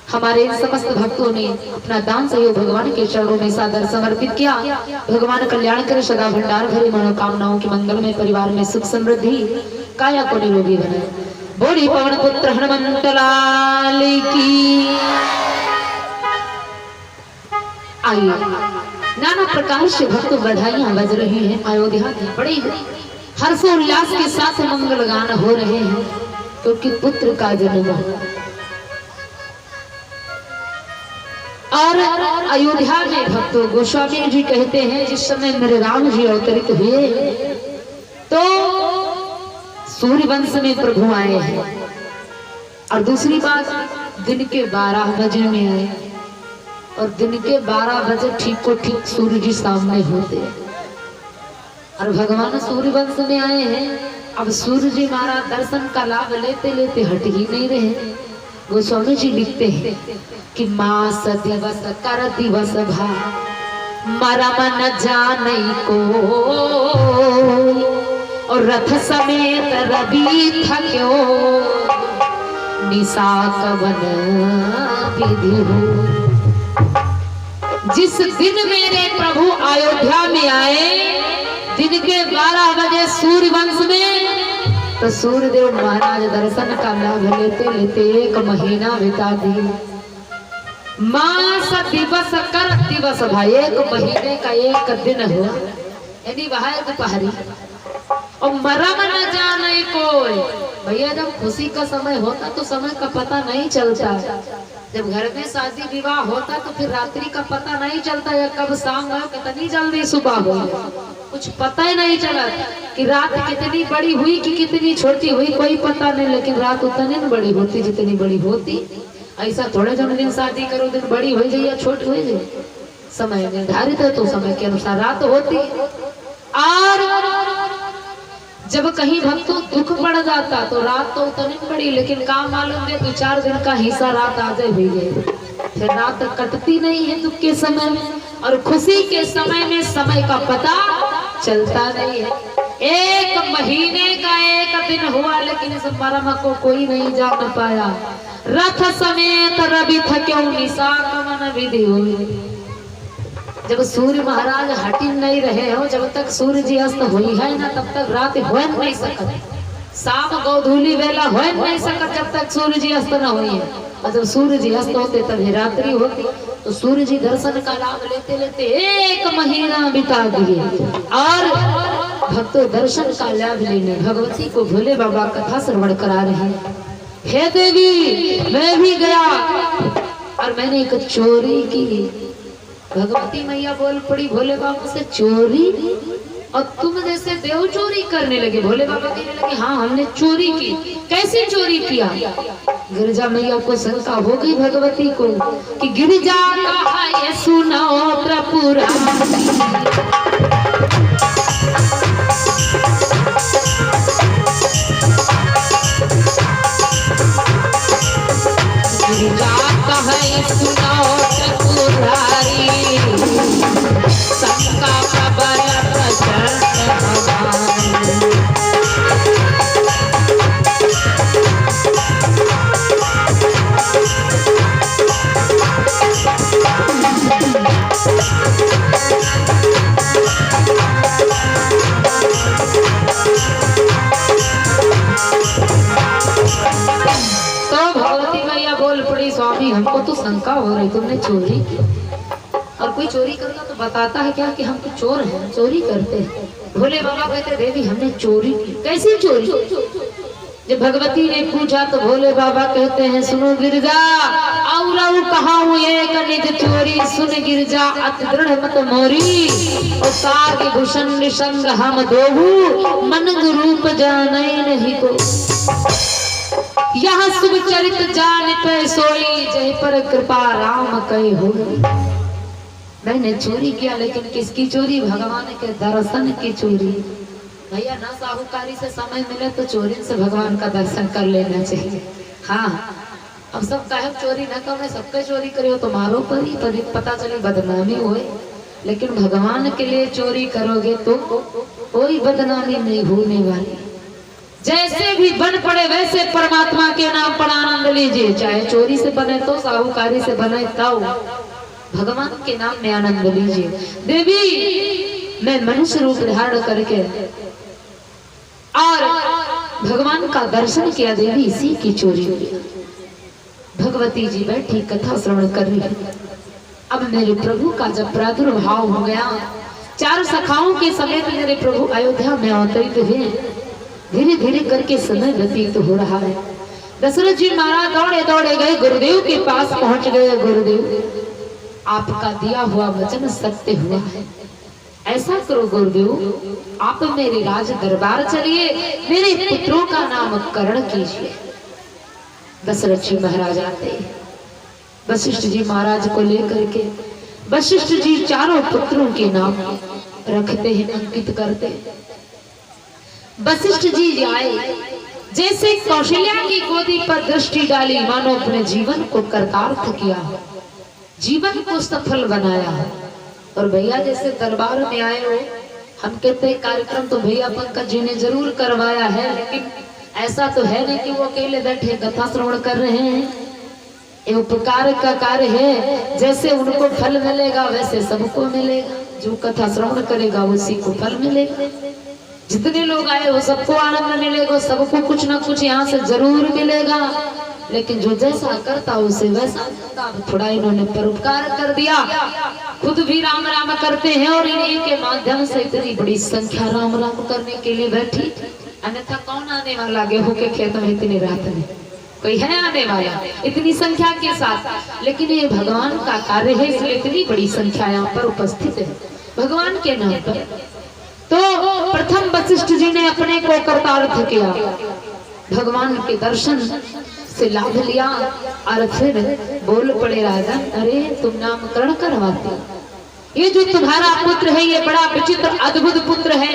हमारे समस्त भक्तों ने अपना दान सहयोग भगवान के चरणों में सादर समर्पित किया। भगवान कल्याण करे, सदा भंडार भरे, मनोकामनाओं के मंगल में, परिवार में सुख समृद्धि, काया को निरोगी बनाए। बोली पवन पुत्र हनुमंत लाल की। आइए नाना प्रकार से भक्त बधाइयां बज रही हैं। अयोध्या में बड़ी हर्षोल्लास के साथ मंगल गान हो रहे हैं क्योंकि पुत्र का जन्म हो। और अयोध्या में भक्तों गोस्वामी जी कहते हैं जिस समय मेरे राम जी अवतरित हुए तो सूर्य वंश में प्रभु आए हैं। और दूसरी बात, दिन के 12 बजे में आए और दिन के 12 बजे ठीक को ठीक सूर्य जी सामने होते हैं और भगवान सूर्य वंश में आए हैं। अब सूर्य जी महाराज दर्शन का लाभ लेते लेते हट ही नहीं रहे। गोस्वामी जी लिखते हैं कि मास दिवस कर दिवस भा मरम न जाने को और रथ समेत रवि थक्यो निशा कवन विधि हो। जिस दिन मेरे प्रभु अयोध्या में आए दिन के 12 बजे सूर्य वंश में, तो सूर्यदेव महाराज दर्शन का लाभ लेते लेते 1 महीना बिता दिए। मास दिवस कर दिवस भाई 1 महीने का 1 दिन हुआ, यानी वह दोपहरी। और मरम न जाने कोई, भैया जब खुशी का समय होता तो समय का पता नहीं चलता। जब घर में शादी विवाह होता तो फिर रात्रि का पता नहीं चलता, या कब शाम हो कितनी जल्दी सुबह हो, कुछ पता ही नहीं चला कि रात कितनी बड़ी हुई कि कितनी छोटी हुई, कोई पता नहीं। लेकिन रात उतनी न बड़ी होती जितनी बड़ी होती। ऐसा थोड़े जन दिन शादी करो दिन बड़ी हो जाए या छोटी हो जाए, समय निर्धारित है तो समय के अनुसार रात होती। और जब कहीं भक्तों दुख पड़ जाता तो रात तो उतनी बड़ी, लेकिन काम मालूम है 2-4 दिन का हिस्सा रात आधे हुई गई, फिर रात कटती नहीं है दुख के समय में। और खुशी के समय में समय का पता चलता नहीं है। 1 महीने का 1 दिन हुआ, लेकिन इस मरम को कोई नहीं जान पाया। रथ समेत रवि थक्यो निशा कवन विधि हुई। जब सूर्य महाराज हट नहीं रहे हो, जब तक सूर्य जी अस्त हुई है ना तब तक रात हो नहीं सकत, शाम गोधूली वेला हो नहीं सकत जब तक सूर्य जी अस्त न हुई है। और जब सूर्य जी अस्त होते तभी रात्रि होती। तो सूर्य जी दर्शन का लाभ लेते लेते 1 महीना बिता दिए। और भक्तों दर्शन का लाभ लेने भगवती को भोले बाबा कथा श्रवण करा रहे हैं। हे देवी, मैं भी गया और मैंने एक चोरी की। भगवती मैया बोल पड़ी भोले बाबा से, चोरी? और तुम जैसे देव चोरी करने लगे? भोले बाबा कहने लगे हाँ हमने चोरी की। कैसे चोरी किया? गिरिजा मैया को शंका हो गई भगवती को कि गिरिजा कहा ये सुनो त्रिपुरा, गिरिजा कहा ये सुनो त्रिपुरारी, शंका प्रबल प्रचंड भवानी। स्वामी हमको तो शंका हो रही तुमने चोरी की। और कोई चोरी करता तो बताता है क्या कि हम तो चोर हैं, चोरी करते हैं। भोले बाबा कहते देवी हमने चोरी की। कैसी चोरी? जब भगवती ने पूछा तो भोले बाबा कहते हैं सुनो गिरजा, और कहां एक निज चोरी, सुन गिरजा अति दृढ़ मत मोरी, और साग भूषण निसंग हम दोहू, मन रूप जाने नहीं को, यहाँ शुभ चरित जान पे सोई, जय पर कृपा राम कहे हो। मैंने चोरी किया, लेकिन किसकी चोरी? भगवान के दर्शन की चोरी। भैया ना साहूकारी से समय मिले तो चोरी से भगवान का दर्शन कर लेना चाहिए। हाँ, अब सब कहे चोरी न करो, सबके चोरी करियो तो मारो पर पता चले बदनामी होए, लेकिन भगवान के लिए चोरी करोगे तो कोई बदनामी नहीं होने वाली। जैसे भी बन पड़े वैसे परमात्मा के नाम पर आनंद लीजिए, चाहे चोरी से बने तो साहूकारी से बने तो भगवान के नाम में आनंद लीजिए। देवी मैं मनुष्य रूप धारण करके और भगवान का दर्शन किया, देवी इसी की चोरी हुई। भगवती जी बैठी कथा श्रवण कर रही है। अब मेरे प्रभु का जब प्रादुर्भाव हो गया, 4 सखाओं के समेत मेरे प्रभु अयोध्या में अवतरित हुए। धीरे धीरे करके समय व्यतीत हो रहा है। दशरथ जी महाराज दौड़े दौड़े गए, गुरुदेव के पास पहुंच गए। गुरुदेव आपका दिया हुआ वचन सत्य हुआ है, ऐसा करो गुरुदेव, आप मेरे राज दरबार चलिए, मेरे पुत्रों का नामकरण कीजिए। दशरथ जी महाराज आते, वशिष्ठ जी महाराज को लेकर के वशिष्ठ जी चारों पुत्रों के नाम रखते हैं, अंकित करते हैं। वशिष्ठ जी आए, जैसे कौशल्या की गोदी पर दृष्टि डाली, मानो अपने जीवन को कर्तार्थ किया, जीवन को सफल बनाया। और भैया जैसे दरबार में आए हो, हम कहते हैं कार्यक्रम तो भैया पंकज जी ने जरूर करवाया है, लेकिन ऐसा तो है नहीं कि वो अकेले बैठे कथा श्रवण कर रहे हैं। ये उपकार का कार्य है, जैसे उनको फल मिलेगा वैसे सबको मिलेगा। जो कथा श्रवण करेगा उसी को फल मिलेगा। जितने लोग आए वो सबको आनंद मिलेगा, सबको कुछ ना कुछ यहाँ से जरूर मिलेगा। लेकिन जो जैसा करता उसे वैसा मिलता। थोड़ा इन्होंने परोपकार कर दिया, खुद भी राम राम करते हैं और इन्हीं के माध्यम से इतनी बड़ी संख्या राम राम करने के लिए बैठी। अन्यथा कौन आने वाला गेहूं के खेत में इतनी रात में? कोई है आने वाला इतनी संख्या के साथ? लेकिन ये भगवान का कार्य है, इसलिए इतनी बड़ी संख्या यहाँ पर उपस्थित है भगवान के नाम पर। तो प्रथम वशिष्ठ जी ने अपने को कर्तार्थ किया, भगवान के दर्शन से लाभ लिया और फिर बोल पड़े राजा, अरे तुम नामकरण करवाते, ये जो तुम्हारा पुत्र है ये बड़ा विचित्र अद्भुत पुत्र है,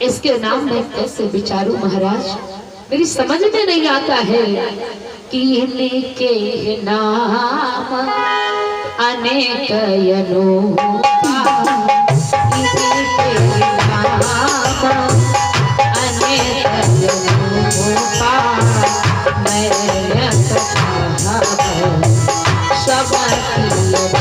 इसके नाम में कैसे विचारूं महाराज? मेरी समझ में नहीं आता है कि इनके नाम अनेक अनूठा, इनके नाम अनेक अनूठा, मैं सब लोक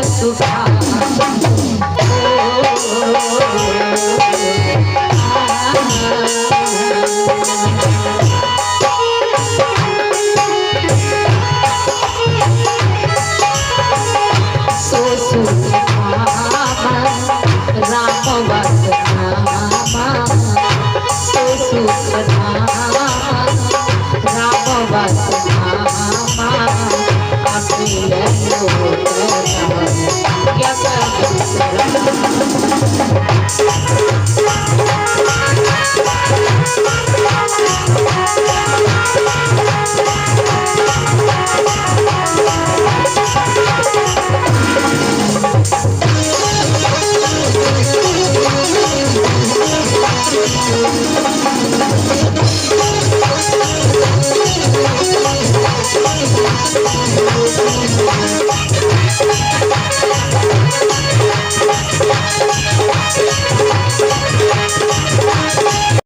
सुखा